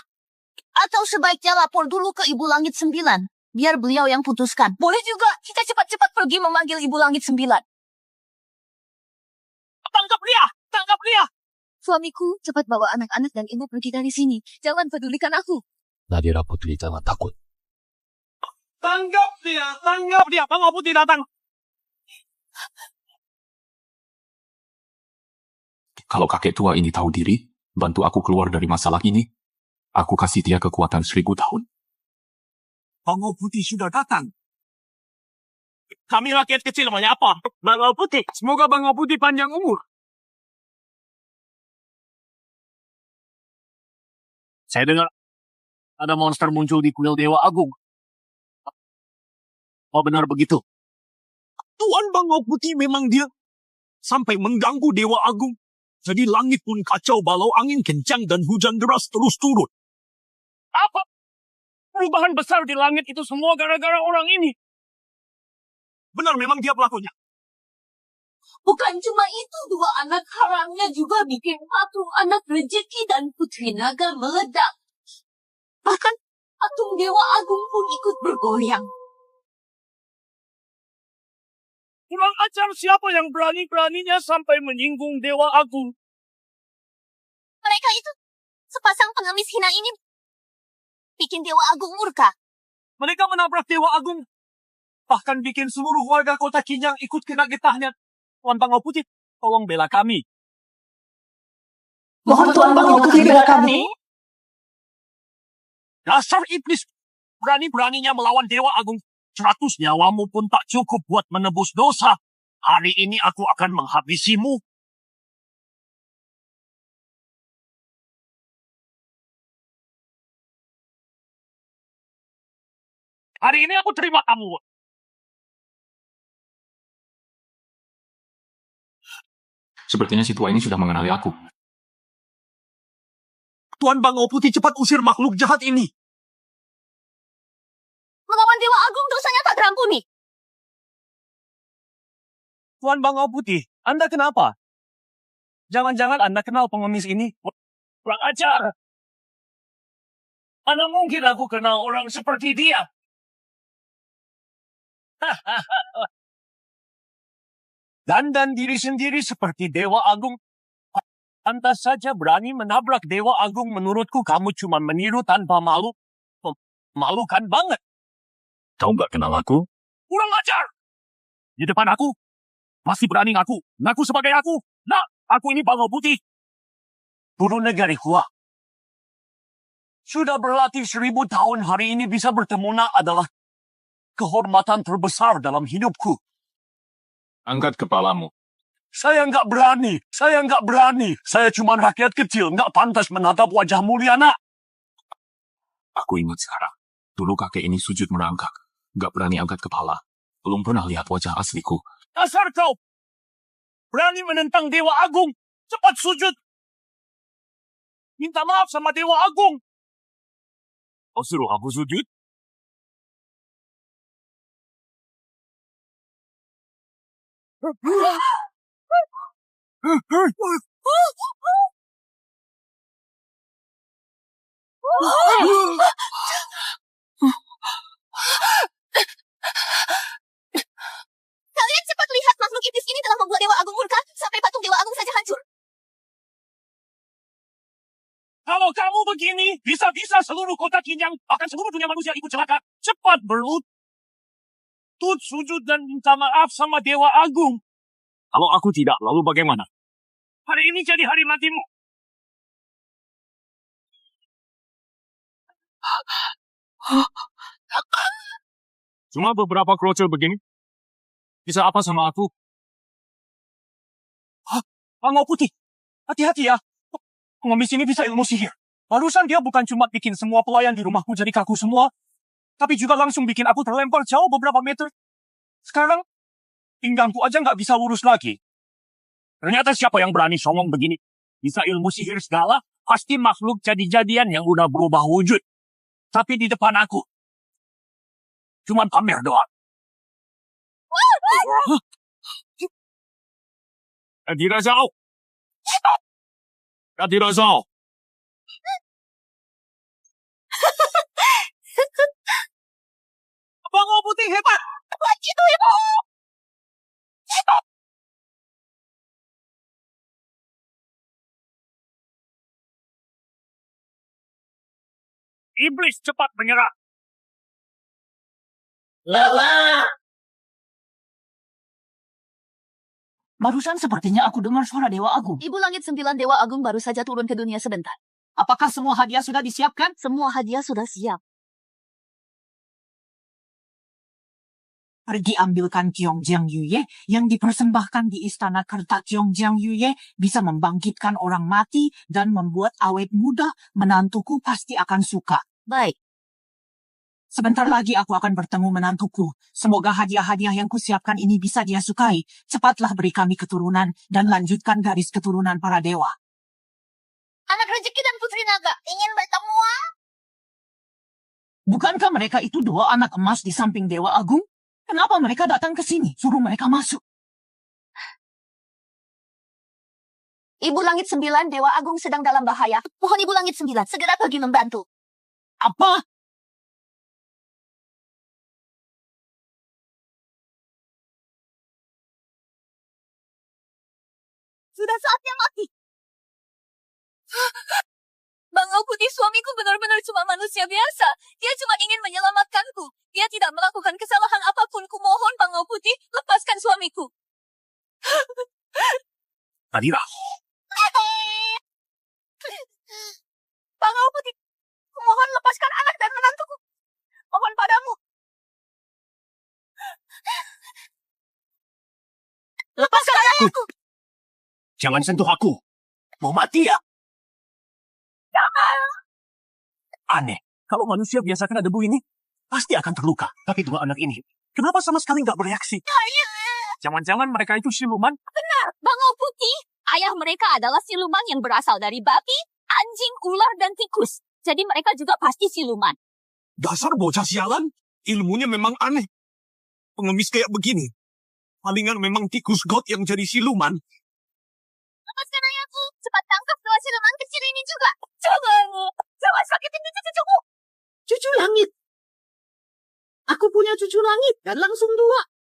Atau sebaiknya lapor dulu ke Ibu Langit 9. Biar beliau yang putuskan. Boleh juga. Kita cepat-cepat pergi memanggil Ibu Langit 9. Tangkap dia! Tangkap dia! Suamiku, cepat bawa anak-anak dan ibu pergi dari sini. Jangan pedulikan aku. Nadira Putri, jangan takut. Tangkap dia! Tangkap dia! Bangau Putih datang! Kalau kakek tua ini tahu diri, bantu aku keluar dari masalah ini, aku kasih dia kekuatan 1000 tahun. Bangau Putih sudah datang. Kami rakyat kecil namanya apa? Bangau Putih. Semoga Bangau Putih panjang umur. Saya dengar ada monster muncul di kuil Dewa Agung. Oh benar begitu? Tuan Bangau Putih memang dia sampai mengganggu Dewa Agung. Jadi langit pun kacau balau, angin kencang dan hujan deras terus turun. Apa? Perubahan besar di langit itu semua gara-gara orang ini. Benar, memang dia pelakunya. Bukan cuma itu, dua anak haramnya juga bikin patung anak rezeki dan putri naga meledak. Bahkan Patung Dewa Agung pun ikut bergoyang. Kurang ajar, siapa yang berani-beraninya sampai menyinggung Dewa Agung? Mereka itu, sepasang pengemis hina ini, bikin Dewa Agung murka. Mereka menabrak Dewa Agung. Bahkan bikin seluruh warga kota Kinyang ikut kena getahnya. Tuan Bangau Putih, tolong bela kami. Mohon Tuan Bangau Putih bela kami. Dasar iblis, berani-beraninya melawan Dewa Agung. 100 nyawamu pun tak cukup buat menebus dosa. Hari ini aku akan menghabisimu. Hari ini aku terima kamu. Sepertinya si tua ini sudah mengenali aku. Tuan Bangau Putih, cepat usir makhluk jahat ini. Melawan Dewa Agung dosanya tak terampuni. Tuan Bangau Putih, Anda kenapa? Jangan-jangan Anda kenal pengemis ini? Kurang ajar. Mana mungkin aku kenal orang seperti dia? Dandan diri sendiri seperti Dewa Agung. Pantas saja berani menabrak Dewa Agung. Menurutku kamu cuma meniru tanpa malu. Memalukan banget. Kau nggak kenal aku? Kurang ajar! Di depan aku, masih berani ngaku. Ngaku sebagai aku. Nah, aku ini Bangau Putih. Turun negari Hua. Sudah berlatih 1000 tahun, hari ini bisa bertemu nak adalah kehormatan terbesar dalam hidupku. Angkat kepalamu. Saya nggak berani. Saya cuma rakyat kecil, nggak pantas menatap wajah mulia nak. Aku ingat sekarang. Dulu kakek ini sujud merangkak. Nggak berani angkat kepala. Belum pernah lihat wajah asliku. Dasar kau! Berani menentang Dewa Agung. Cepat sujud. Minta maaf sama Dewa Agung. Kau suruh aku sujud? Kalian cepat lihat, makhluk iblis ini telah membuat Dewa Agung murka sampai patung Dewa Agung saja hancur. Kalau kamu begini, bisa-bisa seluruh kota Kinyang, bahkan seluruh dunia manusia ikut celaka. Cepat berlutut, sujud dan minta maaf sama Dewa Agung. Kalau aku tidak, lalu bagaimana? Hari ini jadi hari matimu. Cuma beberapa krocel begini. Bisa apa sama aku? Bangau Putih, hati-hati ya. Pengemis ini bisa ilmu sihir. Barusan dia bukan cuma bikin semua pelayan di rumahku jadi kaku semua, tapi juga langsung bikin aku terlempar jauh beberapa meter. Sekarang, pinggangku aja nggak bisa lurus lagi. Ternyata siapa yang berani songong begini? Bisa ilmu sihir segala, pasti makhluk jadi-jadian yang udah berubah wujud. Tapi di depan aku, cuman pamer doang. Tidak jauh. Tidak jauh. Bangau Putih hebat. Itu ibu. Iblis cepat menyerah. Barusan sepertinya aku dengar suara Dewa Agung. Ibu Langit 9 Dewa Agung baru saja turun ke dunia sebentar. Apakah semua hadiah sudah disiapkan? Semua hadiah sudah siap. Pergi ambilkan Kyongjiang Yuye yang dipersembahkan di istana Kerta. Kyongjiang Yuye bisa membangkitkan orang mati dan membuat awet muda. Menantuku pasti akan suka. Baik. Sebentar lagi aku akan bertemu menantuku. Semoga hadiah-hadiah yang kusiapkan ini bisa dia sukai. Cepatlah beri kami keturunan dan lanjutkan garis keturunan para dewa. Anak rezeki dan putri naga ingin bertemu. Bukankah mereka itu 2 anak emas di samping Dewa Agung? Kenapa mereka datang ke sini? Suruh mereka masuk. Ibu Langit 9 Dewa Agung sedang dalam bahaya. Mohon Ibu Langit 9 segera pergi membantu. Apa? Sudah saatnya mati. Bangau Putih suamiku benar-benar cuma manusia biasa. Dia cuma ingin menyelamatkanku. Dia tidak melakukan kesalahan apapun. Kumohon Bangau Putih, lepaskan suamiku. Nadira, Bangau Putih, kumohon lepaskan anak dan menantuku. Mohon padamu. Lepaskan anakku. jangan sentuh aku. Mau mati ya? Aneh, kalau manusia biasa kena debu ini, pasti akan terluka. Tapi dua anak ini, kenapa sama sekali nggak bereaksi? Jangan-jangan mereka itu siluman? Bangau Putih, ayah mereka adalah siluman yang berasal dari babi, anjing, ular, dan tikus. Jadi mereka juga pasti siluman. Dasar bocah sialan. Ilmunya memang aneh. Pengemis kayak begini. Palingan memang tikus got yang jadi siluman. Lepaskan ayahku. Cepat tangkap dua siluman kecil ini juga. Jangan sakitin cucuku. Cucu langit. Aku punya cucu langit dan langsung 2.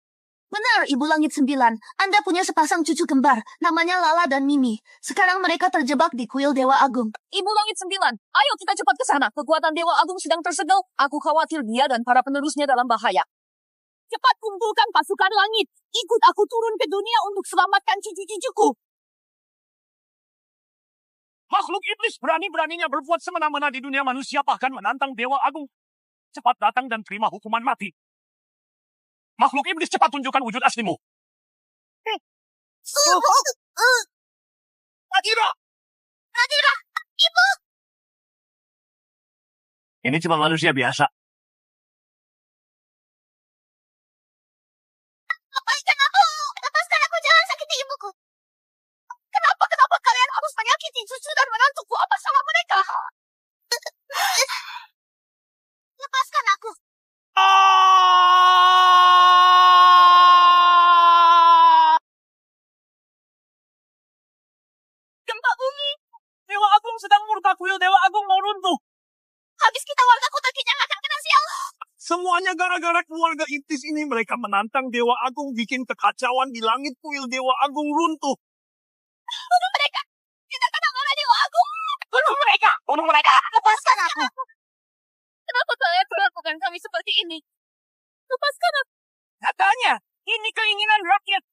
Benar, Ibu Langit 9. Anda punya sepasang cucu kembar, namanya Lala dan Mimi. Sekarang mereka terjebak di kuil Dewa Agung. Ibu Langit 9, ayo kita cepat ke sana. Kekuatan Dewa Agung sedang tersegel. Aku khawatir dia dan para penerusnya dalam bahaya. Cepat kumpulkan pasukan langit. Ikut aku turun ke dunia untuk selamatkan cucu-cucuku. Makhluk iblis berani-beraninya berbuat semena-mena di dunia manusia, bahkan menantang Dewa Agung. Cepat datang dan terima hukuman mati. Makhluk iblis, cepat tunjukkan wujud aslimu. Nadira! Ibu. Ini cuma manusia biasa. Lepaskan aku, jangan sakiti ibuku. Kenapa kalian harus menyakiti cucu dan menantuku? Apa salah mereka? Lepaskan aku. Gempa bumi! Dewa Agung sedang murka, kuil Dewa Agung mau runtuh. Habis kita warga kota Kijang akan kena sial. Semuanya gara-gara keluarga iblis ini. Mereka menantang Dewa Agung, bikin kekacauan di langit, kuil Dewa Agung runtuh. Bunuh mereka. Kita kena marah Dewa Agung. Bunuh mereka. Lepaskan aku. Kenapa kalian perlakukan kami seperti ini? Lepaskan aku. Katanya, ini keinginan rakyat.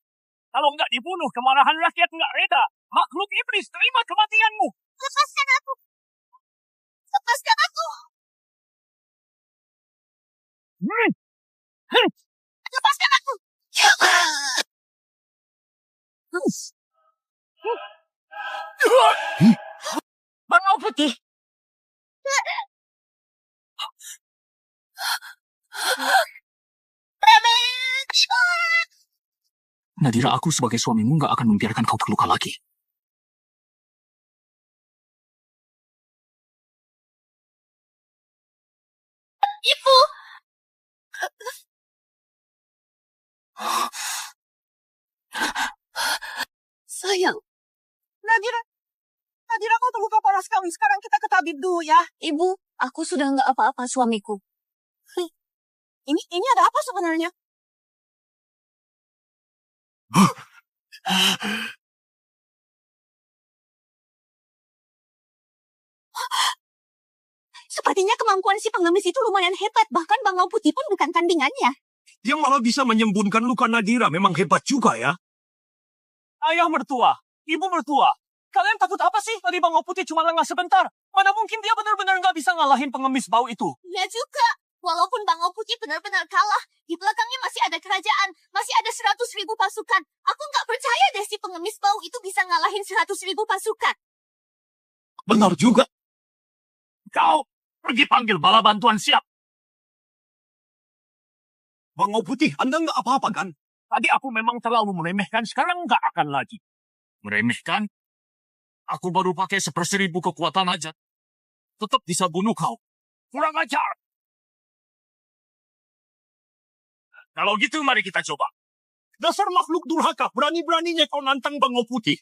Kalau nggak dibunuh, kemarahan rakyat nggak reda. Makhluk iblis, terima kematianmu. Lepaskan aku. Lepaskan aku. Lepaskan aku. Bangau Putih. Nadira, aku sebagai suamimu nggak akan membiarkan kau terluka lagi. Ibu. Sayang. Nadira, kau terluka parah sekali. Sekarang kita ke tabib dulu ya. Ibu, aku sudah nggak apa-apa suamiku. Ini ada apa sebenarnya? Sepertinya kemampuan si pengemis itu lumayan hebat. Bahkan Bangau Putih pun bukan tandingannya. Dia malah bisa menyembuhkan luka Nadira. Memang hebat juga ya. Ayah mertua, ibu mertua. Kalian takut apa sih? Tadi Bangau Putih cuma lengah sebentar. Mana mungkin dia benar-benar nggak bisa ngalahin pengemis bau itu. Ya juga. Walaupun Bangau Putih benar-benar kalah, di belakangnya masih ada kerajaan, masih ada 100.000 pasukan. Aku nggak percaya deh si pengemis bau itu bisa ngalahin 100.000 pasukan. Benar juga. Kau pergi panggil bala bantuan, siap. Bangau Putih, Anda nggak apa-apa kan? Tadi aku memang terlalu meremehkan, sekarang nggak akan lagi. Meremehkan? Aku baru pakai 1/1000 kekuatan aja. Tetap bisa bunuh kau. Kurang ajar. Kalau gitu, mari kita coba. Dasar makhluk durhaka, berani-beraninya kau nantang Bangau Putih.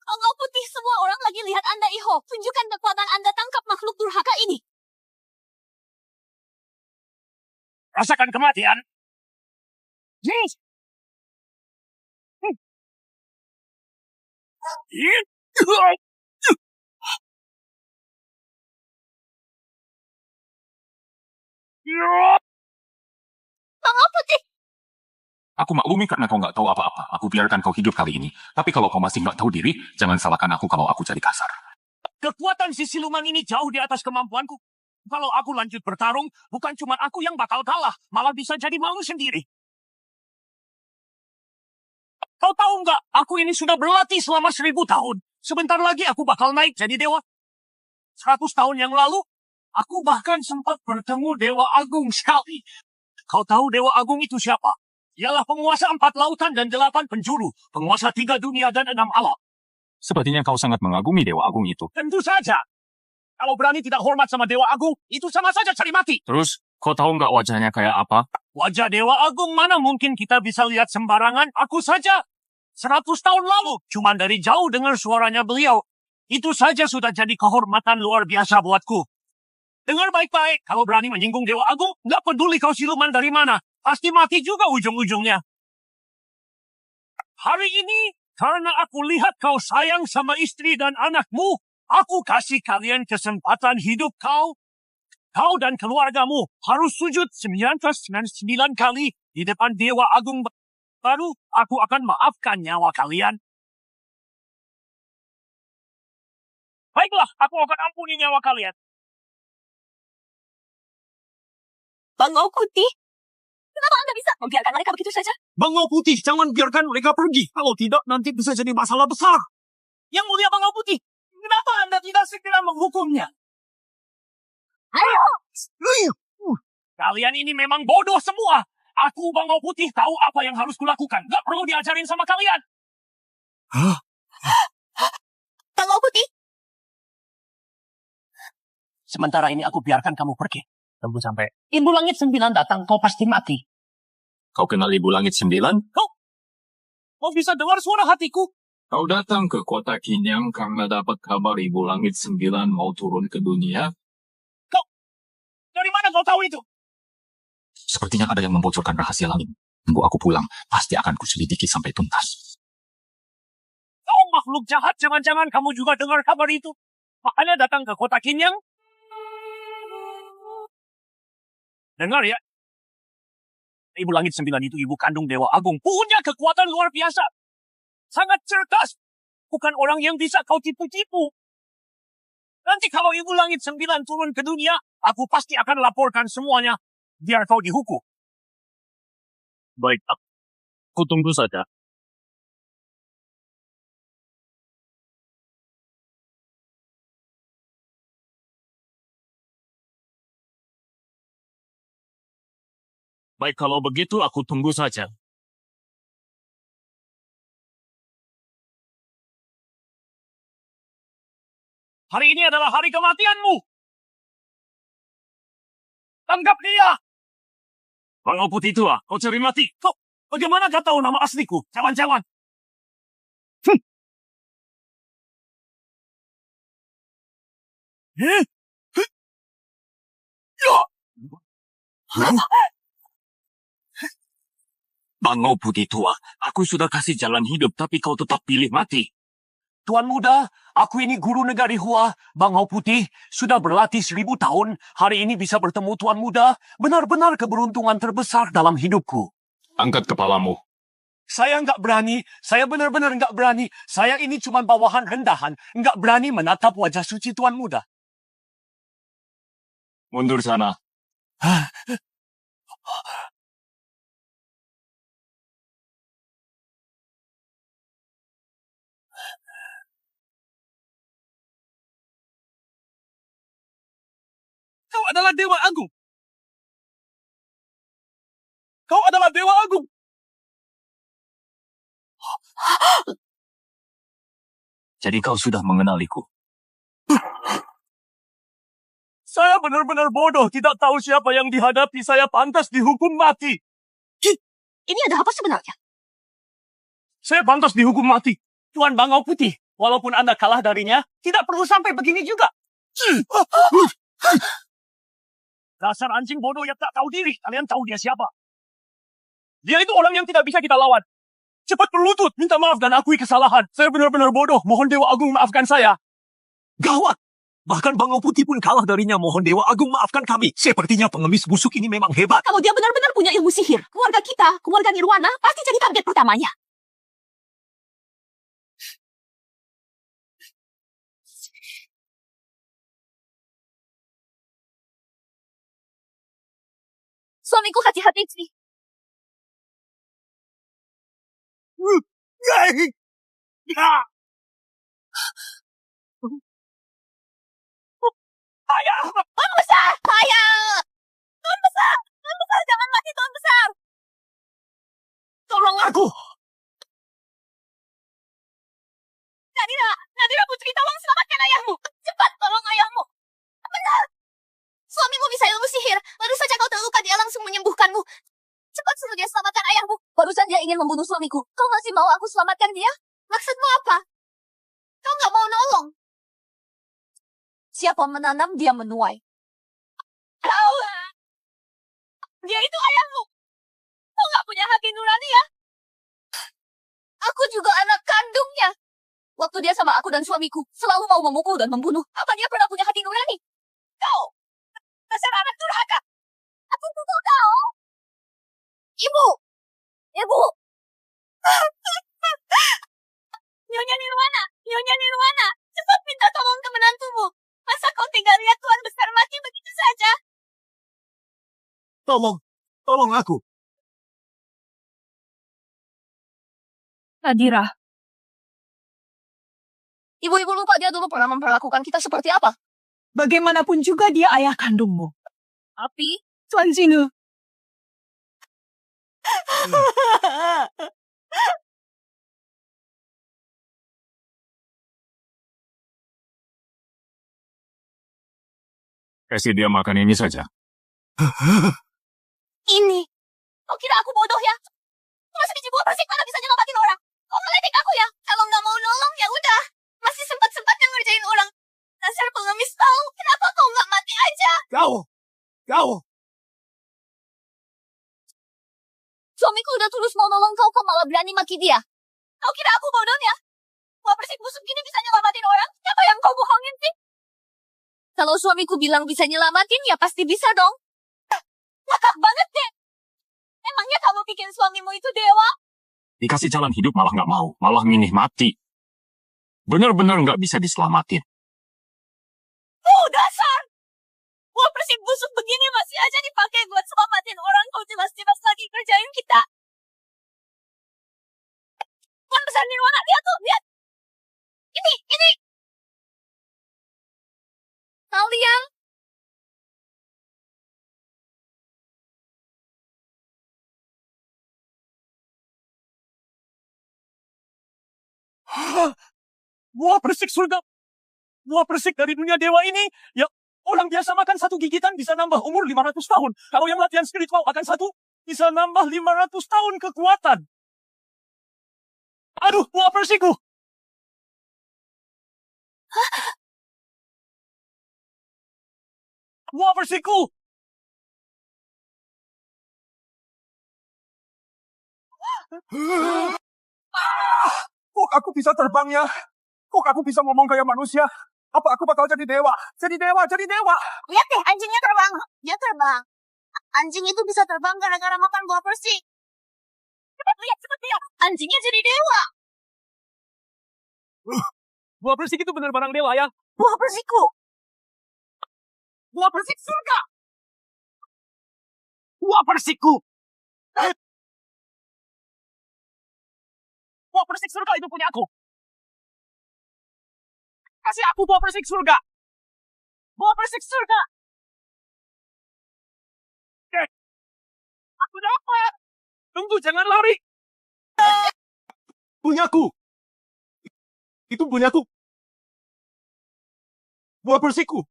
Bangau Putih, semua orang lagi lihat Anda, Iho. Tunjukkan kekuatan Anda, tangkap makhluk durhaka ini. Rasakan kematian. Yes. Bangau Putih, Aku maklumi karena kau nggak tahu apa-apa. Aku biarkan kau hidup kali ini. Tapi kalau kau masih nggak tahu diri, jangan salahkan aku kalau aku jadi kasar. Kekuatan si siluman ini jauh di atas kemampuanku. Kalau aku lanjut bertarung, bukan cuma aku yang bakal kalah, malah bisa jadi malu sendiri. Kau tahu nggak, aku ini sudah berlatih selama 1000 tahun. Sebentar lagi aku bakal naik jadi dewa. 100 tahun yang lalu, aku bahkan sempat bertemu Dewa Agung sekali. Kau tahu Dewa Agung itu siapa? Ialah penguasa 4 lautan dan 8 penjuru, penguasa 3 dunia dan 6 alam. Sepertinya kau sangat mengagumi Dewa Agung itu. Tentu saja. Kalau berani tidak hormat sama Dewa Agung, itu sama saja cari mati. Terus, kau tahu nggak wajahnya kayak apa? Wajah Dewa Agung mana mungkin kita bisa lihat sembarangan? Aku saja 100 tahun lalu, cuma dari jauh dengar suaranya beliau. Itu saja sudah jadi kehormatan luar biasa buatku. Dengar baik-baik, kalau berani menyinggung Dewa Agung, nggak peduli kau siluman dari mana. Pasti mati juga ujung-ujungnya. Hari ini, karena aku lihat kau sayang sama istri dan anakmu, aku kasih kalian kesempatan hidup kau. Kau dan keluargamu harus sujud 999 kali di depan Dewa Agung. Baru aku akan maafkan nyawa kalian. Baiklah, aku akan ampuni nyawa kalian. Bangau Putih, kenapa Anda bisa membiarkan mereka begitu saja? Bangau Putih, jangan biarkan mereka pergi. Kalau tidak, nanti bisa jadi masalah besar. Yang mulia Bangau Putih, kenapa Anda tidak segera menghukumnya? Ayo! Kalian ini memang bodoh semua. Aku Bangau Putih tahu apa yang harus kulakukan. Gak perlu diajarin sama kalian. Bangau Putih, Sementara ini aku biarkan kamu pergi. Tunggu sampai Ibu Langit 9 datang, kau pasti mati. Kau kenal Ibu Langit 9? Kau bisa dengar suara hatiku? Kau datang ke kota Kinyang karena dapat kabar Ibu Langit 9 mau turun ke dunia? Dari mana kau tahu itu? Sepertinya ada yang membocorkan rahasia langit. Tunggu aku pulang, pasti akan kuselidiki sampai tuntas. Kau makhluk jahat, jangan-jangan kamu juga dengar kabar itu. Makanya datang ke kota Kinyang. Dengar ya. Ibu Langit 9 itu ibu kandung Dewa Agung. Punya kekuatan luar biasa. Sangat cerdas. Bukan orang yang bisa kau tipu-tipu. Nanti kalau Ibu Langit 9 turun ke dunia, aku pasti akan laporkan semuanya. Biar kau dihukum. Baik, aku tunggu saja. Baik, kalau begitu aku tunggu saja. Hari ini adalah hari kematianmu. Tangkap dia. Bangau Putih tua, kau cari mati. Kau, bagaimana kau tahu nama asliku? Cawan-cawan. Bangau Putih tua, aku sudah kasih jalan hidup tapi kau tetap pilih mati. Tuan Muda, aku ini guru negari Hua, Bangau Putih, sudah berlatih 1000 tahun. Hari ini bisa bertemu Tuan Muda, benar-benar keberuntungan terbesar dalam hidupku. Angkat kepalamu. Saya nggak berani, saya benar-benar nggak berani. Saya ini cuma bawahan rendahan, nggak berani menatap wajah suci Tuan Muda. Mundur sana. Kau adalah Dewa Agung. Kau adalah Dewa Agung. Jadi kau sudah mengenaliku. Saya benar-benar bodoh, tidak tahu siapa yang dihadapi. Saya pantas dihukum mati. Ini ada apa sebenarnya? Saya pantas dihukum mati. Tuan Bangau Putih, walaupun Anda kalah darinya, tidak perlu sampai begini juga. Dasar anjing bodoh yang tak tahu diri. Kalian tahu dia siapa? Dia itu orang yang tidak bisa kita lawan. cepat berlutut, minta maaf dan akui kesalahan. Saya benar-benar bodoh, mohon Dewa Agung maafkan saya. Gawat! Bahkan Bangau Putih pun kalah darinya, mohon Dewa Agung maafkan kami. Sepertinya pengemis busuk ini memang hebat. Kalau dia benar-benar punya ilmu sihir, keluarga kita, keluarga Nirwana, pasti jadi target pertamanya. Suamiku hati-hati, Tri. Ayah! Tuan Besar! Ayah! Tuan Besar! Tuan Besar, jangan mati, Tuan Besar! Tolong aku! Nadira Putri, tolong selamatkan ayahmu! Cepat, tolong ayahmu! Benar! Suamimu bisa ilmu sihir. Baru saja kau terluka, dia langsung menyembuhkanmu. Cepat suruh dia selamatkan ayahmu. Barusan dia ingin membunuh suamiku. Kau masih mau aku selamatkan dia? Maksudmu apa? Kau nggak mau nolong? Siapa menanam, dia menuai. Kau! Dia itu ayahmu. Kau nggak punya hati nurani ya? Aku juga anak kandungnya. Waktu dia sama aku dan suamiku, selalu mau memukul dan membunuh. Apa dia pernah punya hati nurani? Kau! Dasar anak durhaka! Aku butuh kau! Ibu! Ibu! Nyonya Nirwana! Nyonya Nirwana! Cepat minta tolong ke menantumu. Masa kau tinggal lihat Tuan Besar mati begitu saja? Tolong aku. Nadira, Ibu-ibu lupa dia dulu pernah memperlakukan kita seperti apa? bagaimanapun juga dia ayah kandungmu. Tapi, Tuan Zinu. Kasih dia makan ini saja. ini. Kau kira aku bodoh ya? Masa biji buah persik mana bisa nyelamatin orang? Kau ngeledek aku ya? Kalau nggak mau nolong, ya udah. Masih sempat-sempatnya ngerjain orang. Dasar pengemis tahu. Kenapa kau nggak mati aja? Kau! Suamiku udah tulus mau nolong kau, kau malah berani maki dia. Kau kira aku bodohnya? Buah persik busuk gini bisa nyelamatin orang? Siapa yang kau bohongin sih? Kalau suamiku bilang bisa nyelamatin, ya pasti bisa dong. Ngakak banget deh. Emangnya kamu bikin suamimu itu dewa? Dikasih jalan hidup malah nggak mau, malah milih mati. Benar-benar nggak bisa diselamatin. Dasar! Buah persik busuk begini masih aja dipakai buat selamatin orang. Kau jelas-jelas lagi kerjain kita. Tuan Besar Nirwana, lihat tuh, lihat. Ini. Kalian. Buah persik surga. Buah persik dari dunia dewa ini, ya orang biasa makan satu gigitan bisa nambah umur 500 tahun. Kalau yang latihan spiritual akan satu, bisa nambah 500 tahun kekuatan. Aduh, buah persikku! Buah persikku! Kok aku bisa terbang ya? Kok aku bisa ngomong kayak manusia? Apa aku bakal jadi dewa? Jadi dewa! Lihat deh, anjingnya terbang. Dia terbang. Anjing itu bisa terbang gara-gara makan buah persik. Cepat lihat. Anjingnya jadi dewa. Buah persik itu benar barang dewa ya? Buah persikku. Buah persik surga! Buah persikku! Buah persik surga itu punya aku! Kasih aku buah persik surga! Buah persik surga! Aku dapat! Tunggu, jangan lari! Punyaku! Itu punyaku! Buah persikku!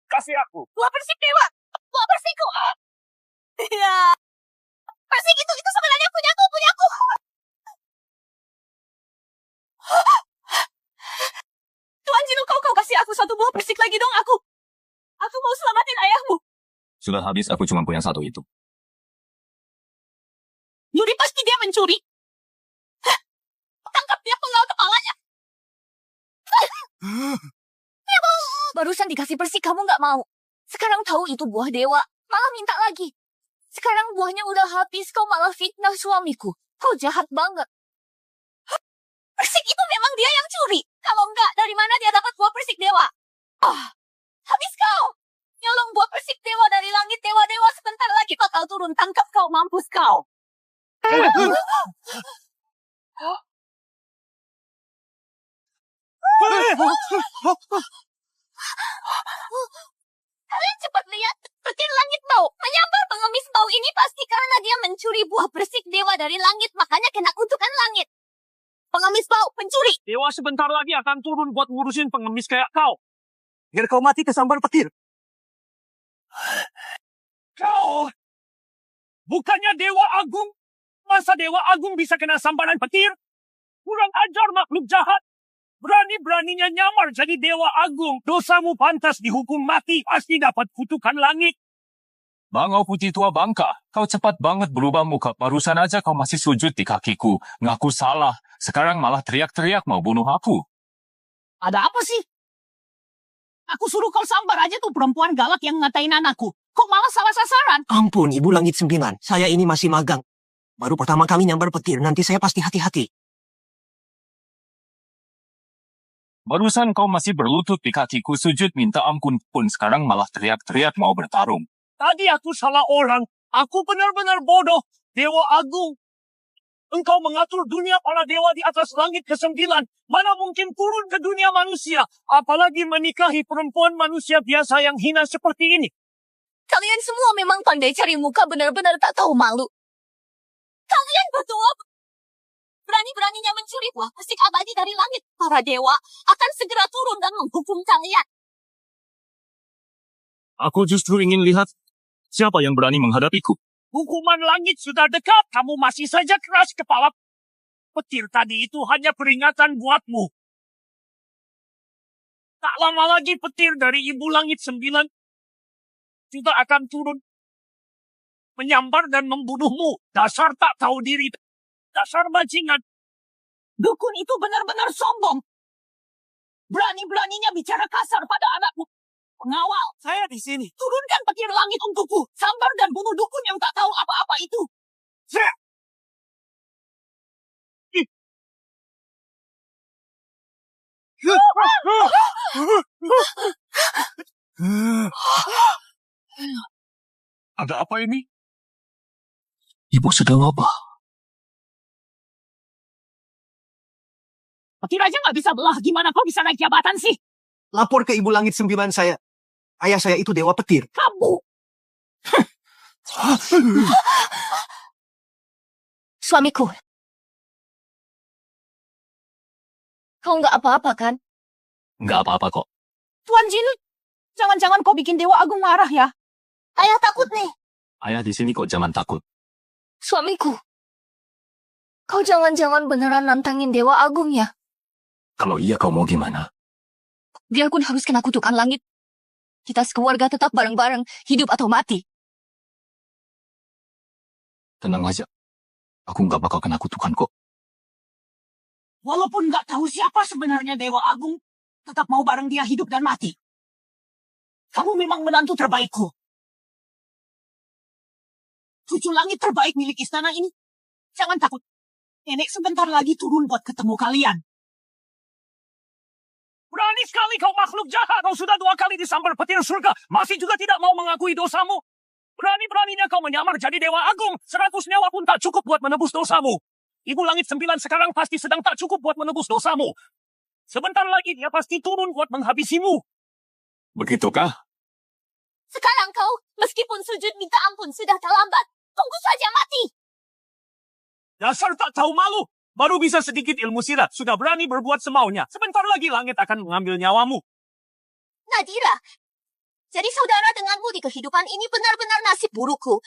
Kasih aku! Buah persik dewa. Buah persikku. Ya. Persik itu sebenarnya punyaku. Tuan Zinu, kau kasih aku satu buah persik lagi dong, aku. Aku mau selamatin ayahmu. Sudah habis, aku cuma punya satu itu. Yuri pasti dia mencuri. Tangkap dia, penggal kepalanya. Barusan dikasih bersih, kamu nggak mau. Sekarang tahu itu buah dewa, malah minta lagi. Sekarang buahnya udah habis, kau malah fitnah suamiku. Kau jahat banget. Persik itu memang dia yang curi. Kalau enggak, dari mana dia dapat buah persik dewa? Habis kau. Nyolong buah persik dewa dari langit, dewa-dewa sebentar lagi bakal turun. Tangkap kau, mampus kau. Kalian cepat lihat, petir langit bau. Menyambar pengemis bau ini pasti karena dia mencuri buah persik dewa dari langit, makanya kena kutukan langit. Pengemis bau, pencuri. Dewa sebentar lagi akan turun buat ngurusin pengemis kayak kau. Biar kau mati kesambar petir. Kau! Bukannya Dewa Agung? Masa Dewa Agung bisa kena sambaran petir? Kurang ajar makhluk jahat. Berani-beraninya nyamar jadi Dewa Agung. Dosamu pantas dihukum mati. Pasti dapat kutukan langit. Bangau putih tua bangka, kau cepat banget berubah muka. Barusan aja kau masih sujud di kakiku. Ngaku salah. Sekarang malah teriak-teriak mau bunuh aku. Ada apa sih? Aku suruh kau sambar aja tuh perempuan galak yang ngatain anakku. Kok malah salah sasaran? Ampun, Ibu Langit 9. Saya ini masih magang. Baru pertama kali nyambar petir, nanti saya pasti hati-hati. Barusan kau masih berlutut di kakiku sujud minta ampun pun sekarang malah teriak-teriak mau bertarung. Tadi aku salah orang. Aku benar-benar bodoh. Dewa Agung. Engkau mengatur dunia para dewa di atas langit ke-9. Mana mungkin turun ke dunia manusia. Apalagi menikahi perempuan manusia biasa yang hina seperti ini. Kalian semua memang pandai cari muka, benar-benar tak tahu malu. Kalian berdua berani-beraninya mencuri buah persik abadi dari langit. Para dewa akan segera turun dan menghukum kalian. Aku justru ingin lihat siapa yang berani menghadapiku. Hukuman langit sudah dekat. Kamu masih saja keras kepala. Petir tadi itu hanya peringatan buatmu. Tak lama lagi petir dari Ibu Langit 9 juga akan turun. Menyambar dan membunuhmu. Dasar tak tahu diri. Dasar bajingan. Dukun itu benar-benar sombong. Berani-beraninya bicara kasar pada anakmu. Pengawal, Saya di sini. turunkan petir langit untukku. Sambar dan bunuh dukun yang tak tahu apa-apa itu. Ada apa ini? Ibu sedang apa? Petir aja nggak bisa belah. Gimana kau bisa naik jabatan sih? Lapor ke Ibu Langit 9 saya. Ayah saya itu Dewa Petir. Kamu. Suamiku. Kau nggak apa-apa kan? Nggak apa-apa kok. Tuan Jin, jangan-jangan kau bikin Dewa Agung marah ya? Ayah takut nih. Ayah di sini kok jangan takut. Suamiku. Kau jangan-jangan beneran nantangin Dewa Agung ya? Kalau iya kau mau gimana? Biarpun harus kena kutukan langit. Kita sekeluarga tetap bareng-bareng, hidup atau mati. Tenang aja. Aku nggak bakal kena kutukan kok. Walaupun nggak tahu siapa sebenarnya Dewa Agung, tetap mau bareng dia hidup dan mati. Kamu memang menantu terbaikku. Cucu langit terbaik milik istana ini. Jangan takut. Nenek sebentar lagi turun buat ketemu kalian. Berani sekali kau makhluk jahat. Kau sudah 2 kali disambar petir surga. Masih juga tidak mau mengakui dosamu. Berani-beraninya kau menyamar jadi Dewa Agung. 100 nyawa pun tak cukup buat menebus dosamu. Ibu Langit 9 sekarang pasti sedang tak cukup buat menebus dosamu. Sebentar lagi dia pasti turun buat menghabisimu. Begitukah? Sekarang kau, meskipun sujud minta ampun, sudah terlambat. Tunggu saja mati. Dasar tak tahu malu. Baru bisa sedikit ilmu silat. Sudah berani berbuat semaunya. Sebentar lagi langit akan mengambil nyawamu. Nadira, jadi saudara denganmu di kehidupan ini benar-benar nasib burukku.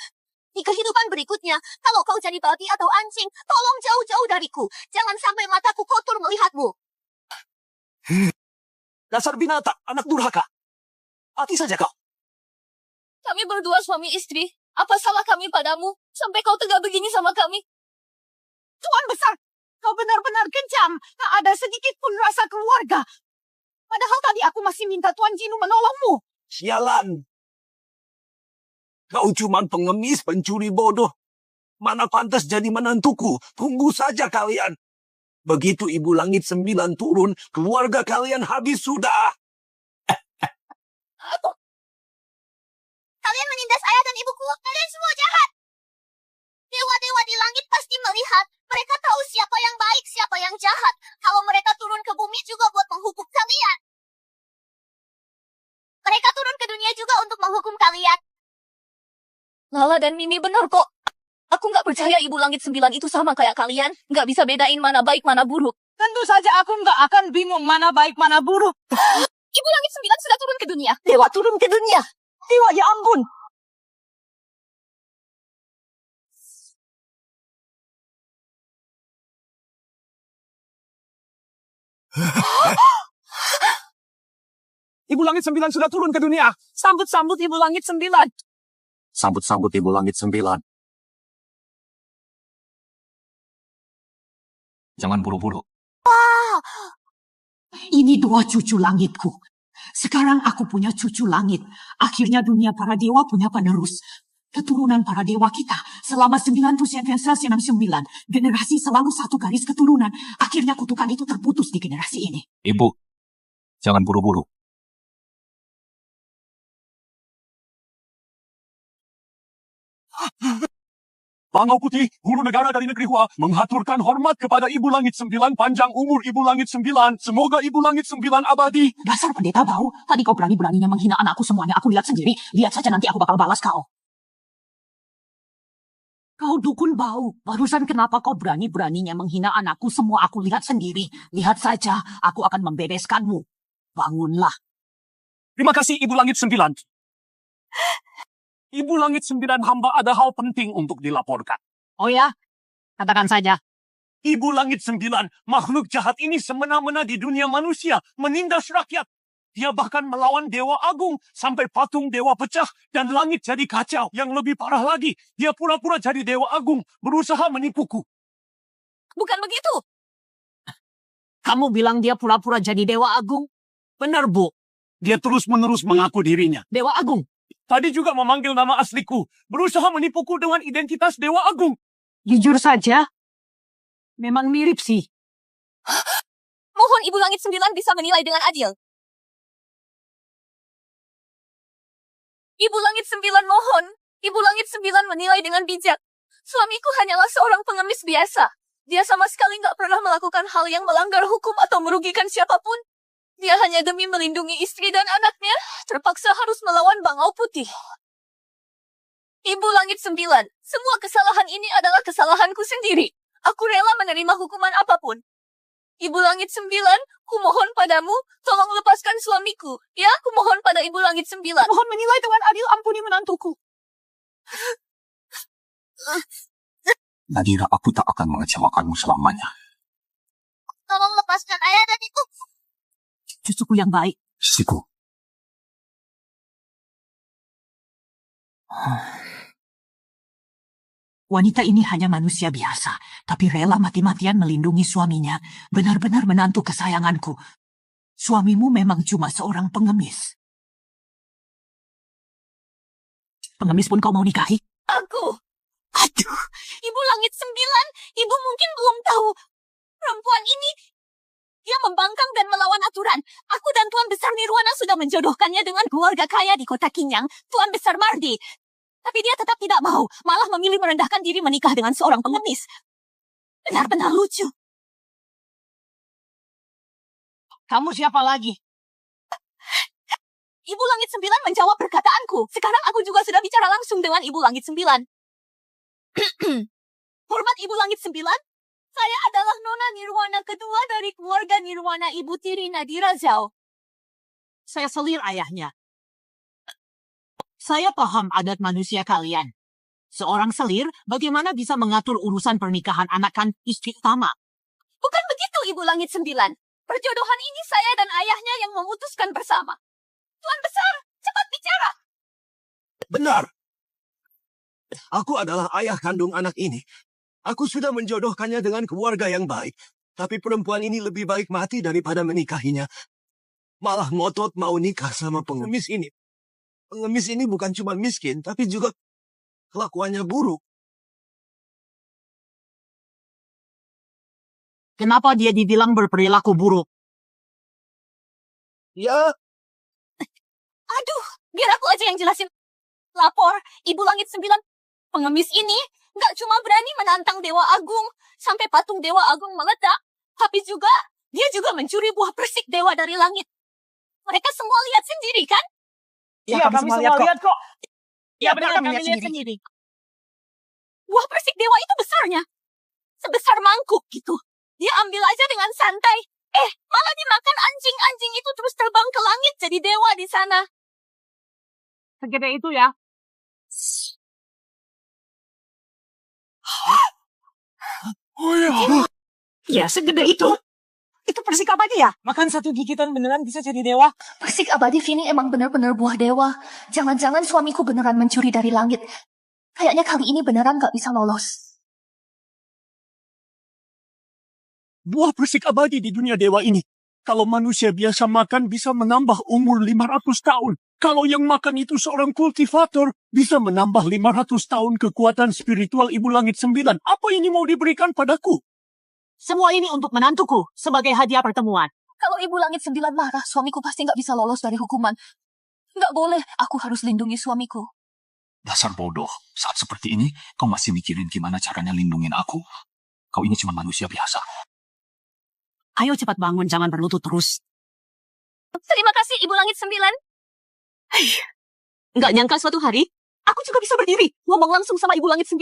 Di kehidupan berikutnya, kalau kau jadi babi atau anjing, tolong jauh-jauh dariku. Jangan sampai mataku kotor melihatmu. Dasar binatang, anak durhaka. Mati saja kau. Kami berdua suami istri. Apa salah kami padamu? Sampai kau tega begini sama kami. Tuan Besar, kau benar-benar kejam. Tak ada sedikit pun rasa keluarga. Padahal tadi aku masih minta Tuan Jinu menolongmu. Sialan. Kau cuma pengemis pencuri bodoh. Mana pantas jadi menantuku. Tunggu saja kalian. Begitu Ibu Langit 9 turun, keluarga kalian habis sudah. Kalian menindas ayah dan ibuku. Kalian semua jahat. Dewa-dewa di langit pasti melihat. Mereka tahu siapa yang baik, siapa yang jahat. Kalau mereka turun ke bumi juga buat menghukum kalian. Mereka turun ke dunia juga untuk menghukum kalian. Lala dan Mimi benar kok. Aku nggak percaya Ibu Langit 9 itu sama kayak kalian. Nggak bisa bedain mana baik, mana buruk. Tentu saja aku nggak akan bingung mana baik, mana buruk. Ibu Langit 9 sudah turun ke dunia. Dewa turun ke dunia. Dewa, ya ampun. Ibu Langit 9 sudah turun ke dunia. Sambut-sambut Ibu Langit 9. Sambut-sambut Ibu Langit 9. Jangan buru-buru. Ini 2 cucu langitku. Sekarang aku punya cucu langit. Akhirnya dunia para dewa punya penerus. Keturunan para dewa kita selama 999 generasi selalu satu garis keturunan. Akhirnya kutukan itu terputus di generasi ini. Ibu, jangan buru-buru. Bangau Putih, guru negara dari negeri Hua, menghaturkan hormat kepada Ibu Langit 9, panjang umur Ibu Langit 9. Semoga Ibu Langit 9 abadi. Dasar pendeta bau. Tadi kau berani-beraninya menghina anakku semuanya. Aku lihat sendiri. Lihat saja nanti aku bakal balas kau. Kau dukun bau. Barusan kenapa kau berani-beraninya menghina anakku? Semua aku lihat sendiri. Lihat saja, aku akan membereskanmu. Bangunlah. Terima kasih Ibu Langit 9. Ibu Langit 9 hamba ada hal penting untuk dilaporkan. Oh ya? Katakan saja. Ibu Langit 9, makhluk jahat ini semena-mena di dunia manusia, menindas rakyat. Dia bahkan melawan Dewa Agung, sampai patung dewa pecah, dan langit jadi kacau. Yang lebih parah lagi, dia pura-pura jadi Dewa Agung, berusaha menipuku. Bukan begitu. Kamu bilang dia pura-pura jadi Dewa Agung? Benar, Bu. Dia terus-menerus mengaku dirinya. Dewa Agung? Tadi juga memanggil nama asliku, berusaha menipuku dengan identitas Dewa Agung. Jujur saja, memang mirip sih. Mohon Ibu Langit 9 bisa menilai dengan adil. Ibu Langit 9 mohon. Ibu Langit 9 menilai dengan bijak. Suamiku hanyalah seorang pengemis biasa. Dia sama sekali nggak pernah melakukan hal yang melanggar hukum atau merugikan siapapun. Dia hanya demi melindungi istri dan anaknya, terpaksa harus melawan Bangau Putih. Ibu Langit 9, semua kesalahan ini adalah kesalahanku sendiri. Aku rela menerima hukuman apapun. Ibu Langit 9, kumohon padamu, tolong lepaskan suamiku. Ya, kumohon pada Ibu Langit 9. Mohon menilai dengan adil, ampuni menantuku. Nadira, aku tak akan mengecewakanmu selamanya. Tolong lepaskan ayah dan ibu. Cucuku yang baik. Istriku. Wanita ini hanya manusia biasa, tapi rela mati-matian melindungi suaminya. Benar-benar menantu kesayanganku. Suamimu memang cuma seorang pengemis. Pengemis pun kau mau nikahi? Aku. Aduh. Ibu Langit 9, Ibu mungkin belum tahu. Perempuan ini, dia membangkang dan melawan aturan. Aku dan Tuan Besar Nirwana sudah menjodohkannya dengan keluarga kaya di kota Kinyang, Tuan Besar Mardi. Tapi dia tetap tidak mau, malah memilih merendahkan diri menikah dengan seorang pengemis. Benar-benar lucu. Kamu siapa lagi? Ibu Langit 9 menjawab perkataanku. Sekarang aku juga sudah bicara langsung dengan Ibu Langit 9. Hormat Ibu Langit 9, saya adalah Nona Nirwana kedua dari keluarga Nirwana Ibu Tiri Nadira Zhao. Saya selir ayahnya. Saya paham adat manusia kalian. Seorang selir bagaimana bisa mengatur urusan pernikahan anak kan istri utama? Bukan begitu, Ibu Langit 9. Perjodohan ini saya dan ayahnya yang memutuskan bersama. Tuan Besar, cepat bicara. Benar. Aku adalah ayah kandung anak ini. Aku sudah menjodohkannya dengan keluarga yang baik. Tapi perempuan ini lebih baik mati daripada menikahinya. Malah ngotot mau nikah sama pengemis ini. Pengemis ini bukan cuma miskin, tapi juga kelakuannya buruk. Kenapa dia dibilang berperilaku buruk? Ya, Aduh, biar aku aja yang jelasin. Lapor, Ibu Langit 9, pengemis ini nggak cuma berani menantang Dewa Agung sampai patung Dewa Agung meledak, tapi dia juga mencuri buah persik Dewa dari langit. Mereka semua lihat sendiri kan? Iya, kami semua lihat kok. Ya benar, kami lihat sendiri. Buah persik Dewa itu besarnya. Sebesar mangkuk gitu. Dia ambil aja dengan santai. Malah dimakan anjing. Anjing itu terus terbang ke langit jadi dewa di sana. Segede itu ya? oh ya. Ya, segede itu. Itu persik apa dia? Makan satu gigitan beneran bisa jadi dewa. Persik abadi Vini emang benar-benar buah dewa. Jangan-jangan suamiku beneran mencuri dari langit. Kayaknya kali ini beneran gak bisa lolos. Buah persik abadi di dunia dewa ini. Kalau manusia biasa makan bisa menambah umur 500 tahun. Kalau yang makan itu seorang kultivator, bisa menambah 500 tahun kekuatan spiritual Ibu Langit 9. Apa ini mau diberikan padaku? Semua ini untuk menantuku sebagai hadiah pertemuan. Kalau Ibu Langit 9 marah, suamiku pasti gak bisa lolos dari hukuman. Gak boleh, aku harus lindungi suamiku. Dasar bodoh. Saat seperti ini, kau masih mikirin gimana caranya lindungin aku? Kau ini cuma manusia biasa. Ayo cepat bangun, jangan berlutut terus. Terima kasih Ibu Langit 9. Nggak nyangka suatu hari, aku juga bisa berdiri, ngomong langsung sama Ibu Langit 9.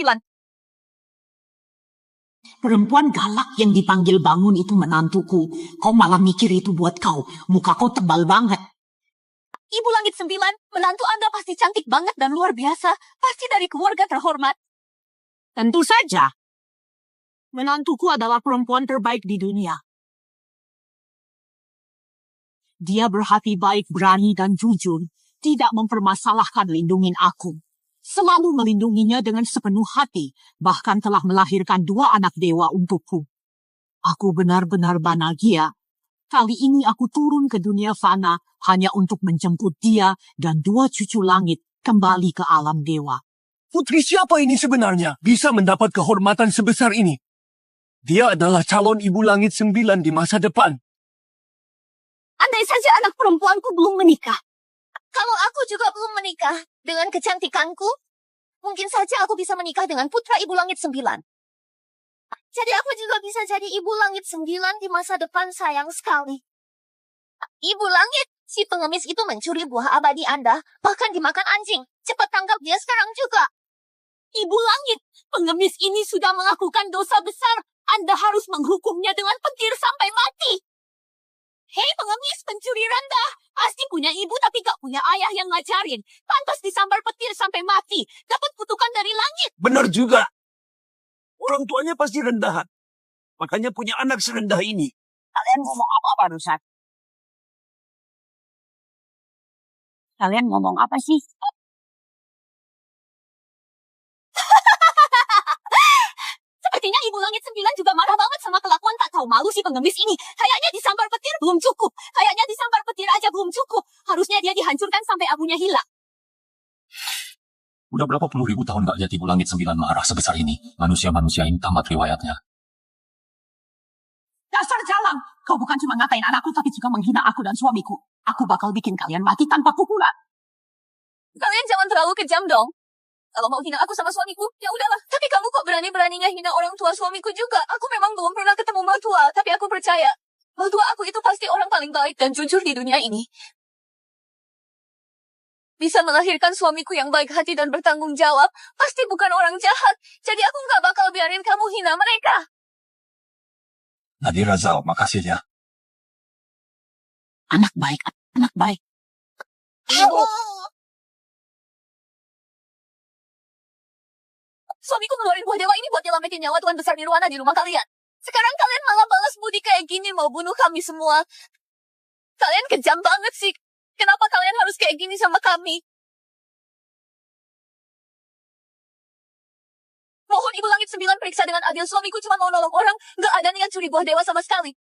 Perempuan galak yang dipanggil bangun itu menantuku. Kau malah mikir itu buat kau. Muka kau tebal banget. Ibu Langit 9, menantu Anda pasti cantik banget dan luar biasa. Pasti dari keluarga terhormat. Tentu saja. Menantuku adalah perempuan terbaik di dunia. Dia berhati baik, berani, dan jujur. Tidak mempermasalahkan lindungin aku. Selalu melindunginya dengan sepenuh hati. Bahkan telah melahirkan 2 anak dewa untukku. Aku benar-benar bahagia. Kali ini aku turun ke dunia fana hanya untuk menjemput dia dan 2 cucu langit kembali ke alam dewa. Putri siapa ini sebenarnya? Bisa mendapat kehormatan sebesar ini. Dia adalah calon Ibu Langit 9 di masa depan. Andai saja anak perempuanku belum menikah. Kalau aku juga belum menikah dengan kecantikanku, mungkin saja aku bisa menikah dengan putra Ibu Langit 9. Jadi aku juga bisa jadi Ibu Langit 9 di masa depan, sayang sekali. Ibu Langit, si pengemis itu mencuri buah abadi Anda, bahkan dimakan anjing. Cepat tangkap dia sekarang juga. Ibu Langit, pengemis ini sudah melakukan dosa besar. Anda harus menghukumnya dengan petir sampai mati. Hei pengemis, pencuri rendah. Pasti punya ibu tapi gak punya ayah yang ngajarin. Pantas disambar petir sampai mati. Dapat kutukan dari langit. Benar juga. Orang tuanya pasti rendahan. Makanya punya anak serendah ini. Kalian ngomong apa barusan? Kalian ngomong apa sih? Sepertinya Ibu Langit 9 juga marah banget sama kelakuan tak tahu malu si pengemis ini. Kayaknya disambar petir belum cukup. Kayaknya disambar petir aja belum cukup. Harusnya dia dihancurkan sampai abunya hilang. Udah berapa puluh ribu tahun gak lihat Ibu Langit 9 marah sebesar ini. Manusia-manusia ini tamat riwayatnya. Dasar jalang! Kau bukan cuma ngatain anakku, tapi juga menghina aku dan suamiku. Aku bakal bikin kalian mati tanpa pukulan. Kalian jangan terlalu kejam dong. Kalau mau hina aku sama suamiku, ya udahlah. Tapi kamu kok berani-beraninya hina orang tua suamiku juga. Aku memang belum pernah ketemu mertua, tapi aku percaya. Mertua aku itu pasti orang paling baik dan jujur di dunia ini. Bisa melahirkan suamiku yang baik hati dan bertanggung jawab, pasti bukan orang jahat. Jadi aku nggak bakal biarin kamu hina mereka. Nadir Razal, makasih ya. Anak baik, anak baik. Suamiku ngeluarin buah dewa ini buat nyelamatin nyawa Tuhan besar Nirwana di rumah kalian. Sekarang kalian malah balas budi kayak gini mau bunuh kami semua. Kalian kejam banget sih. Kenapa kalian harus kayak gini sama kami? Mohon Ibu Langit 9 periksa dengan adil. Suamiku cuma mau nolong orang. Nggak ada niat curi buah dewa sama sekali.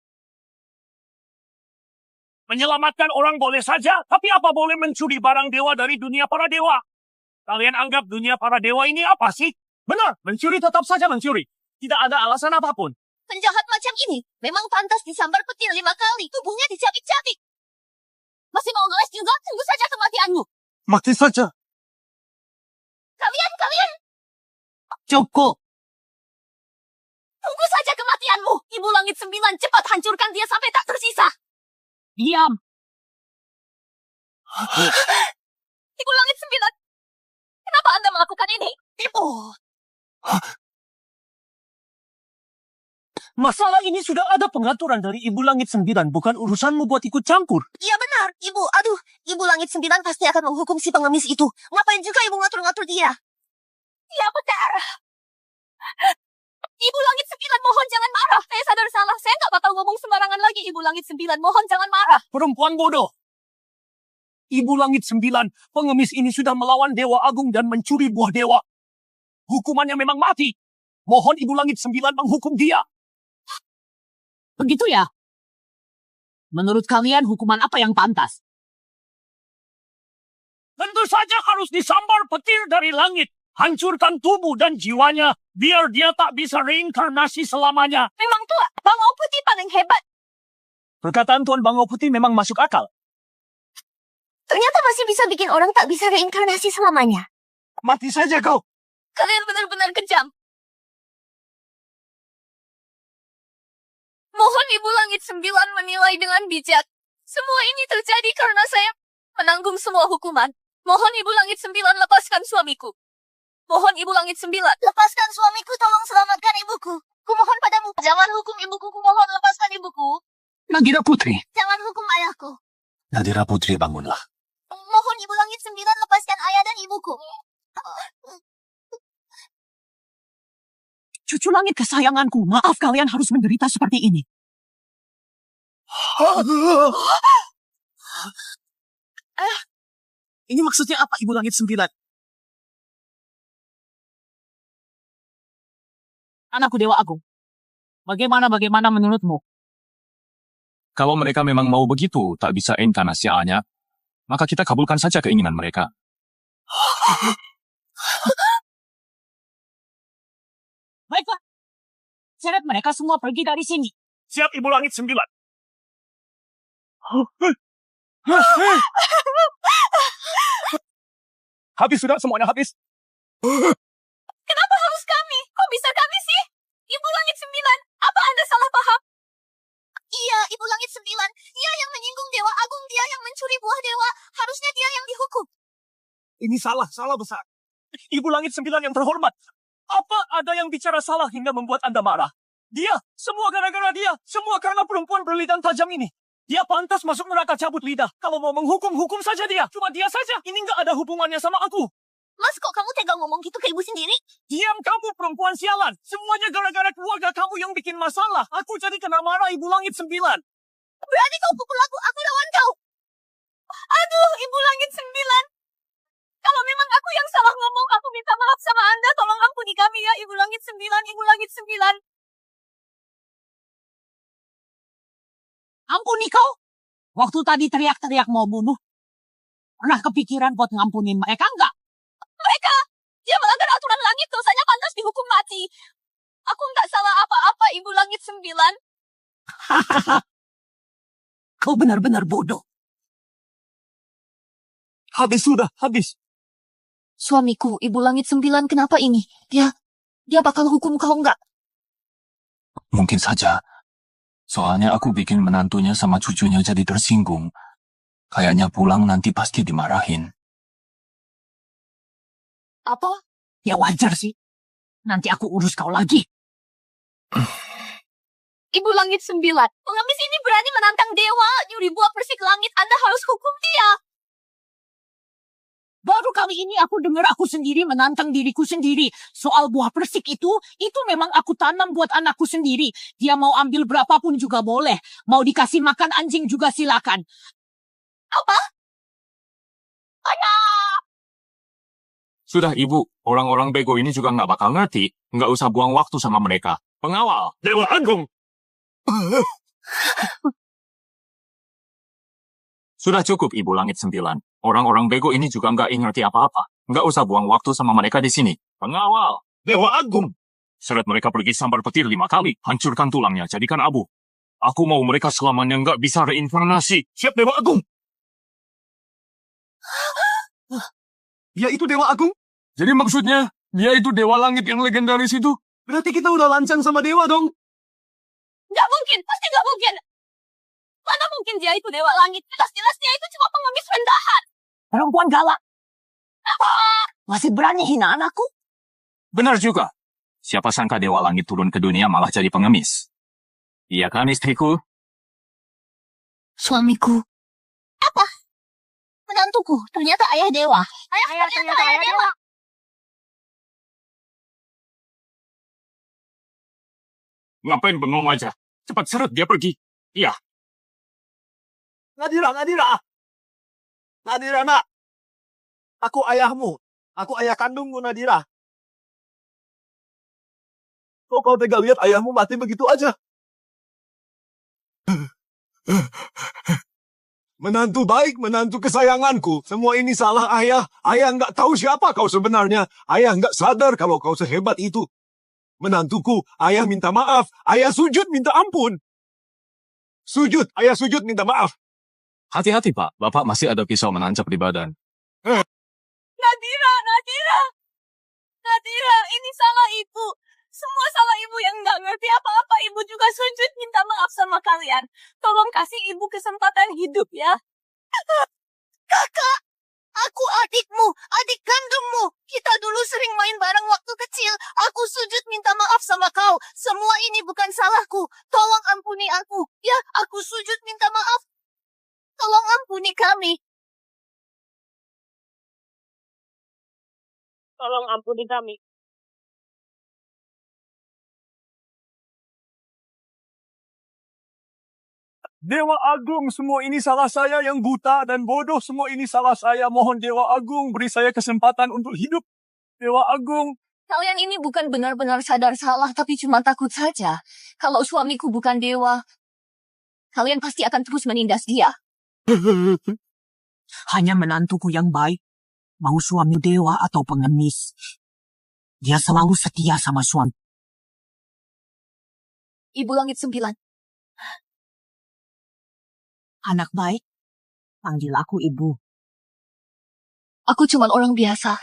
Menyelamatkan orang boleh saja, tapi apa boleh mencuri barang dewa dari dunia para dewa? Kalian anggap dunia para dewa ini apa sih? Benar, mencuri tetap saja mencuri. Tidak ada alasan apapun. Penjahat macam ini memang pantas disambar petir 5 kali. Tubuhnya dicabik-cabik. Masih mau ngeles juga? Tunggu saja kematianmu. Mati saja. Kalian. Cukup. Tunggu saja kematianmu. Ibu Langit 9, cepat hancurkan dia sampai tak tersisa. Diam. Ibu Langit 9, kenapa Anda melakukan ini? Ibu. Masalah ini sudah ada pengaturan dari Ibu Langit 9, bukan urusanmu buat ikut campur. Iya benar, Ibu. Aduh, Ibu Langit 9 pasti akan menghukum si pengemis itu. Ngapain juga Ibu ngatur-ngatur dia? Ya benar. Ibu Langit 9, mohon jangan marah. Saya sadar salah. Saya nggak bakal ngomong sembarangan lagi. Ibu Langit 9, mohon jangan marah. Perempuan bodoh. Ibu Langit 9, pengemis ini sudah melawan Dewa Agung dan mencuri buah dewa. Hukumannya memang mati. Mohon Ibu Langit 9 menghukum dia. Begitu ya? Menurut kalian hukuman apa yang pantas? Tentu saja harus disambar petir dari langit. Hancurkan tubuh dan jiwanya, biar dia tak bisa reinkarnasi selamanya. Memang tua, Bangau Putih paling hebat. Perkataan Tuan Bangau Putih memang masuk akal. Ternyata masih bisa bikin orang tak bisa reinkarnasi selamanya. Mati saja kau. Kalian benar-benar kejam. Mohon Ibu Langit 9 menilai dengan bijak. Semua ini terjadi karena saya menanggung semua hukuman. Mohon Ibu Langit 9 lepaskan suamiku. Mohon Ibu Langit 9. Lepaskan suamiku, tolong selamatkan ibuku. Kumohon padamu, jangan hukum ibuku, kumohon lepaskan ibuku. Nadira Putri. Jangan hukum ayahku. Nadira Putri, bangunlah. Mohon Ibu Langit 9 lepaskan ayah dan ibuku. Cucu langit kesayanganku, maaf kalian harus menderita seperti ini. Ini maksudnya apa Ibu Langit 9? Anakku Dewa Agung. Bagaimana menurutmu? Kalau mereka memang mau begitu, tak bisa inkarnasi A-nya, maka kita kabulkan saja keinginan mereka. Baiklah. Seret mereka semua pergi dari sini. Siap Ibu Langit 9. Habis sudah, semuanya habis. Kenapa harus kami? Kok bisa kami sih? Ibu Langit 9, apa Anda salah paham? Iya, Ibu Langit 9. Dia yang menyinggung Dewa Agung, dia yang mencuri buah dewa. Harusnya dia yang dihukum. Ini salah besar. Ibu Langit 9 yang terhormat. Apa ada yang bicara salah hingga membuat Anda marah? Dia, semua gara-gara dia. Semua karena perempuan berlidah tajam ini. Dia pantas masuk neraka cabut lidah. Kalau mau menghukum, hukum saja dia. Cuma dia saja. Ini nggak ada hubungannya sama aku. Mas, kok kamu tega ngomong gitu ke ibu sendiri? Diam kamu, perempuan sialan. Semuanya gara-gara keluarga kamu yang bikin masalah. Aku jadi kena marah Ibu Langit 9. Berani kau pukul aku lawan kau. Aduh, Ibu Langit 9. Kalau memang aku yang salah ngomong, aku minta maaf sama Anda. Tolong ampuni kami ya, Ibu Langit 9, Ibu Langit 9. Ampuni kau. Waktu tadi teriak-teriak mau bunuh. Pernah kepikiran buat ngampunin mereka enggak? Mereka, dia melanggar aturan langit, dosanya pantas dihukum mati. Aku nggak salah apa-apa, Ibu Langit 9. Kau benar-benar bodoh. Habis sudah, habis. Suamiku, Ibu Langit 9, kenapa ini? Dia bakal hukum kau enggak? Mungkin saja. Soalnya aku bikin menantunya sama cucunya jadi tersinggung. Kayaknya pulang nanti pasti dimarahin. Apa? Ya wajar sih. Nanti aku urus kau lagi. Ibu Langit 9, pengemis ini berani menantang dewa, nyuri buah persik langit. Anda harus hukum dia. Baru kali ini aku dengar aku sendiri menantang diriku sendiri. Soal buah persik itu memang aku tanam buat anakku sendiri. Dia mau ambil berapapun juga boleh. Mau dikasih makan anjing juga silakan. Apa? Ayah! Sudah ibu, orang-orang bego ini juga nggak bakal ngerti. Nggak usah buang waktu sama mereka. Pengawal, Dewa Agung. Sudah cukup Ibu Langit 9. Orang-orang bego ini juga nggak ngerti apa-apa. Nggak usah buang waktu sama mereka di sini. Pengawal, Dewa Agung. Seret mereka pergi sambar petir 5 kali. Hancurkan tulangnya, jadikan abu. Aku mau mereka selamanya nggak bisa reinkarnasi. Siap Dewa Agung. Dia itu Dewa Agung? Jadi maksudnya, dia itu Dewa Langit yang legendaris itu? Berarti kita udah lancang sama Dewa dong? Nggak mungkin, pasti nggak mungkin. Mana mungkin dia itu Dewa Langit? Jelas-jelas dia itu cuma pengemis rendahan. Perempuan galak. Masih berani hina anakku? Benar juga. Siapa sangka Dewa Langit turun ke dunia malah jadi pengemis. Iya kan istriku? Suamiku. Apa? Menantuku, ternyata ayah dewa. Ayah ternyata ayah dewa. Ngapain bengong aja? Cepat seret dia pergi. Iya. Nadira, nak. Aku ayahmu. Aku ayah kandungmu, Nadira. Kok kau tega lihat ayahmu mati begitu aja? Menantu baik, menantu kesayanganku. Semua ini salah ayah. Ayah nggak tahu siapa kau sebenarnya. Ayah nggak sadar kalau kau sehebat itu. Menantuku, ayah minta maaf. Ayah sujud minta ampun. Sujud, ayah sujud minta maaf. Hati-hati Pak, Bapak masih ada pisau menancap di badan. Nadira, ini salah ibu. Semua salah ibu yang nggak ngerti apa-apa. Ibu juga sujud minta maaf sama kalian. Tolong kasih ibu kesempatan hidup ya. Kakak, aku adikmu, adik kandungmu. Kita dulu sering main bareng waktu kecil. Aku sujud minta maaf sama kau. Semua ini bukan salahku. Tolong ampuni aku. Ya, aku sujud minta maaf. Tolong ampuni kami. Tolong ampuni kami. Dewa Agung, semua ini salah saya yang buta dan bodoh. Semua ini salah saya. Mohon Dewa Agung beri saya kesempatan untuk hidup. Dewa Agung. Kalian ini bukan benar-benar sadar salah, tapi cuma takut saja. Kalau suamiku bukan dewa, kalian pasti akan terus menindas dia. Hanya menantuku yang baik. Mau suami dewa atau pengemis. Dia selalu setia sama suami. Ibu Langit 9. Anak baik, panggil aku ibu. Aku cuma orang biasa.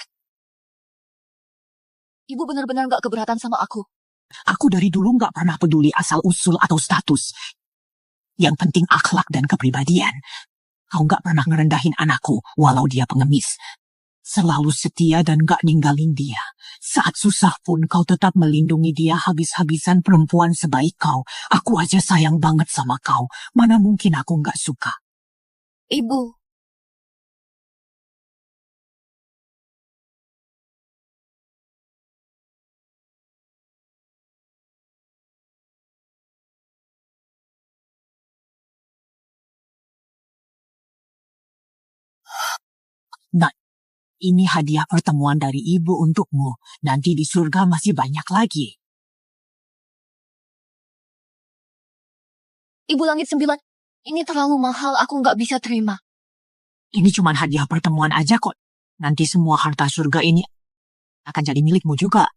Ibu benar-benar gak keberatan sama aku. Aku dari dulu gak pernah peduli asal-usul atau status. Yang penting akhlak dan kepribadian. Kau gak pernah ngerendahin anakku, walau dia pengemis. Selalu setia dan gak ninggalin dia. Saat susah pun kau tetap melindungi dia habis-habisan. Perempuan sebaik kau. Aku aja sayang banget sama kau. Mana mungkin aku gak suka. Ibu. Nah, ini hadiah pertemuan dari ibu untukmu. Nanti di surga masih banyak lagi. Ibu Langit 9, ini terlalu mahal, aku nggak bisa terima. Ini cuma hadiah pertemuan aja kok. Nanti semua harta surga ini akan jadi milikmu juga.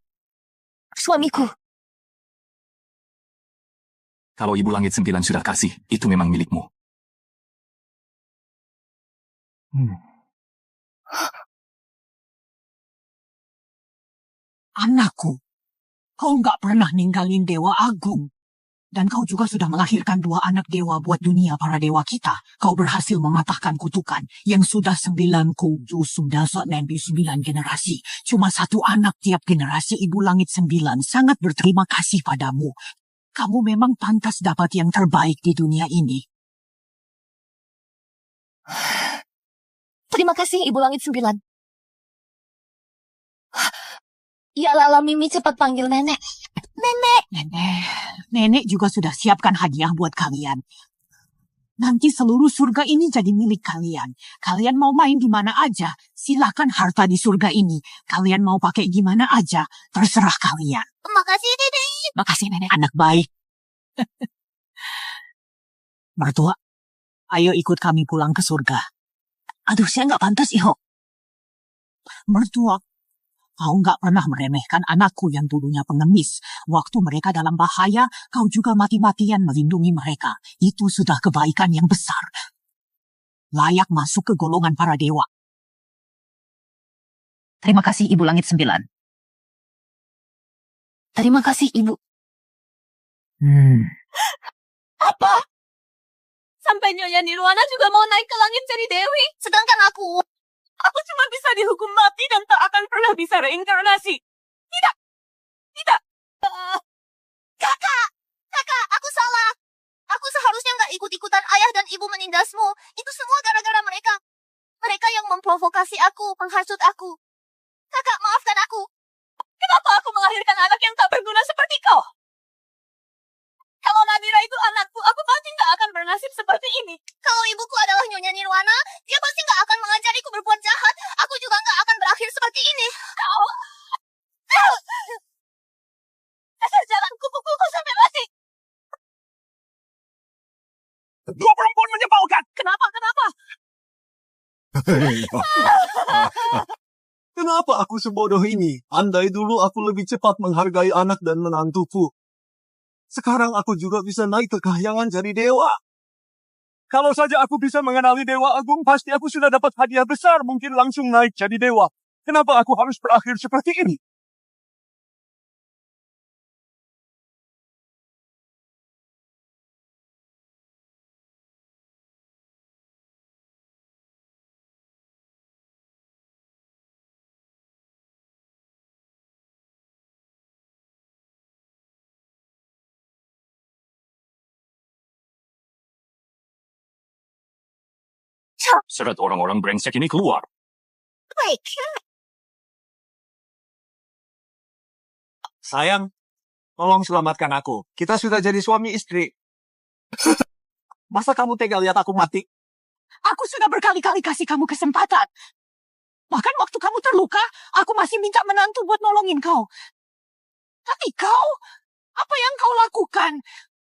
Suamiku. Kalau Ibu Langit 9 sudah kasih, itu memang milikmu. Anakku, kau nggak pernah ninggalin Dewa Agung. Dan kau juga sudah melahirkan 2 anak dewa buat dunia para dewa kita. Kau berhasil mematahkan kutukan yang sudah 9 kuju, sudah 99 generasi. Cuma 1 anak tiap generasi. Ibu Langit 9 sangat berterima kasih padamu. Kamu memang pantas dapat yang terbaik di dunia ini. Terima kasih, Ibu Langit 9. Ya Lala Mimi, cepat panggil Nenek. Nenek. Nenek juga sudah siapkan hadiah buat kalian. Nanti seluruh surga ini jadi milik kalian. Kalian mau main di mana aja, silakan harta di surga ini. Kalian mau pakai gimana aja, terserah kalian. Makasih, Dede. Makasih nenek, anak baik. Mertua, ayo ikut kami pulang ke surga. Aduh, saya nggak pantas, Iho. Mertua, kau nggak pernah meremehkan anakku yang dulunya pengemis. Waktu mereka dalam bahaya, kau juga mati-matian melindungi mereka. Itu sudah kebaikan yang besar. Layak masuk ke golongan para dewa. Terima kasih, Ibu Langit 9. Terima kasih, Ibu. Apa? Sampai Nyonya Nirwana juga mau naik ke langit jadi dewi. Sedangkan aku Cuma bisa dihukum mati dan tak akan pernah bisa reinkarnasi. Tidak. Kakak, aku salah. Aku seharusnya nggak ikut-ikutan ayah dan ibu menindasmu. Itu semua gara-gara mereka. Mereka yang memprovokasi aku, menghasut aku. Kakak, maafkan aku. Kenapa aku melahirkan anak yang tak berguna seperti kau? Kalau Nadira itu anakku, aku pasti nggak akan bernasib seperti ini. Kalau ibuku adalah Nyonya Nirwana, dia pasti nggak akan mengajariku berbuat jahat. Aku juga nggak akan berakhir seperti ini. Kau... Dasar jalan kupu-kupu sampai mati. Dua perempuan menyebalkan. Kenapa? Kenapa aku sebodoh ini? Andai dulu aku lebih cepat menghargai anak dan menantuku. Sekarang aku juga bisa naik ke kahyangan jadi dewa. Kalau saja aku bisa mengenali Dewa Agung, pasti aku sudah dapat hadiah besar, mungkin langsung naik jadi dewa. Kenapa aku harus berakhir seperti ini? Seret orang-orang brengsek ini keluar. Baik. Sayang, tolong selamatkan aku. Kita sudah jadi suami istri. Masa kamu tega lihat aku mati? Aku sudah berkali-kali kasih kamu kesempatan. Bahkan waktu kamu terluka, aku masih minta menantu buat nolongin kau. Tapi kau, apa yang kau lakukan?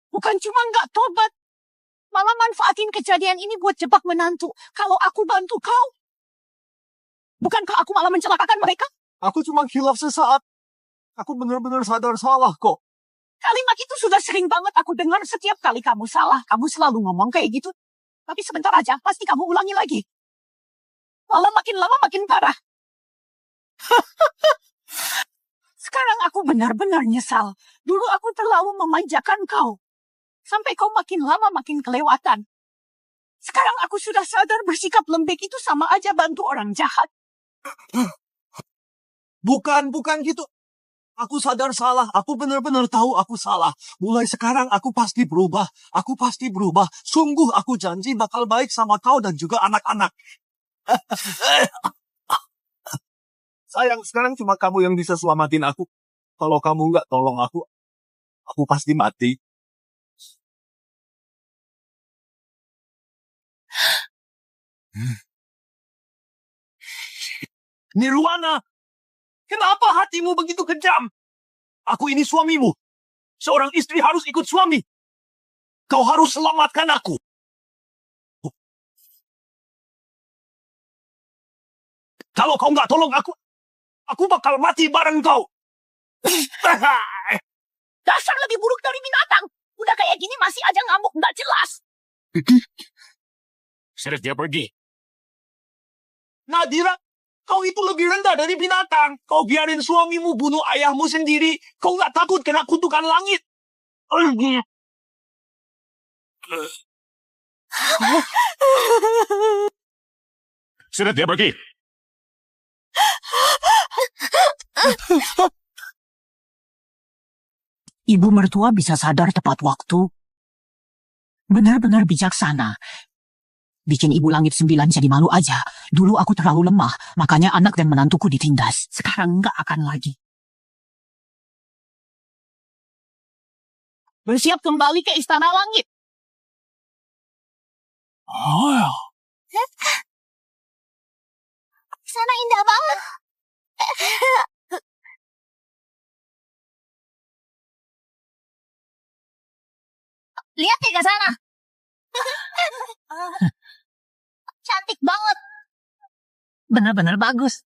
Bukan cuma nggak tobat, malah manfaatin kejadian ini buat jebak menantu. Kalau aku bantu kau, bukankah aku malah mencelakakan mereka? Aku cuma khilaf sesaat. Aku benar-benar sadar salah kok. Kalimat itu sudah sering banget aku dengar setiap kali kamu salah. Kamu selalu ngomong kayak gitu. Tapi sebentar aja, pasti kamu ulangi lagi. Malah makin lama makin parah. Sekarang aku benar-benar nyesal. Dulu aku terlalu memanjakan kau. Sampai kau makin lama makin kelewatan. Sekarang aku sudah sadar bersikap lembek itu sama aja bantu orang jahat. Bukan gitu. Aku sadar salah. Aku benar-benar tahu aku salah. Mulai sekarang aku pasti berubah. Aku pasti berubah. Sungguh aku janji bakal baik sama kau dan juga anak-anak. Sayang, sekarang cuma kamu yang bisa selamatin aku. Kalau kamu nggak tolong aku pasti mati. Nirwana, kenapa hatimu begitu kejam? Aku ini suamimu. Seorang istri harus ikut suami. Kau harus selamatkan aku. Kalau kau nggak tolong aku bakal mati bareng kau. Dasar lebih buruk dari binatang. Udah kayak gini masih aja ngamuk nggak jelas. Seret dia pergi. Nadira, kau itu lebih rendah dari binatang. Kau biarin suamimu bunuh ayahmu sendiri. Kau nggak takut kena kutukan langit. Seret dia pergi. Ibu mertua bisa sadar tepat waktu. Benar-benar bijaksana. Bikin Ibu Langit 9 jadi malu aja. Dulu aku terlalu lemah, makanya anak dan menantuku ditindas. Sekarang nggak akan lagi. Bersiap kembali ke Istana Langit. Oh, Sana indah banget. Lihat deh ke sana. Cantik banget. Benar-benar bagus.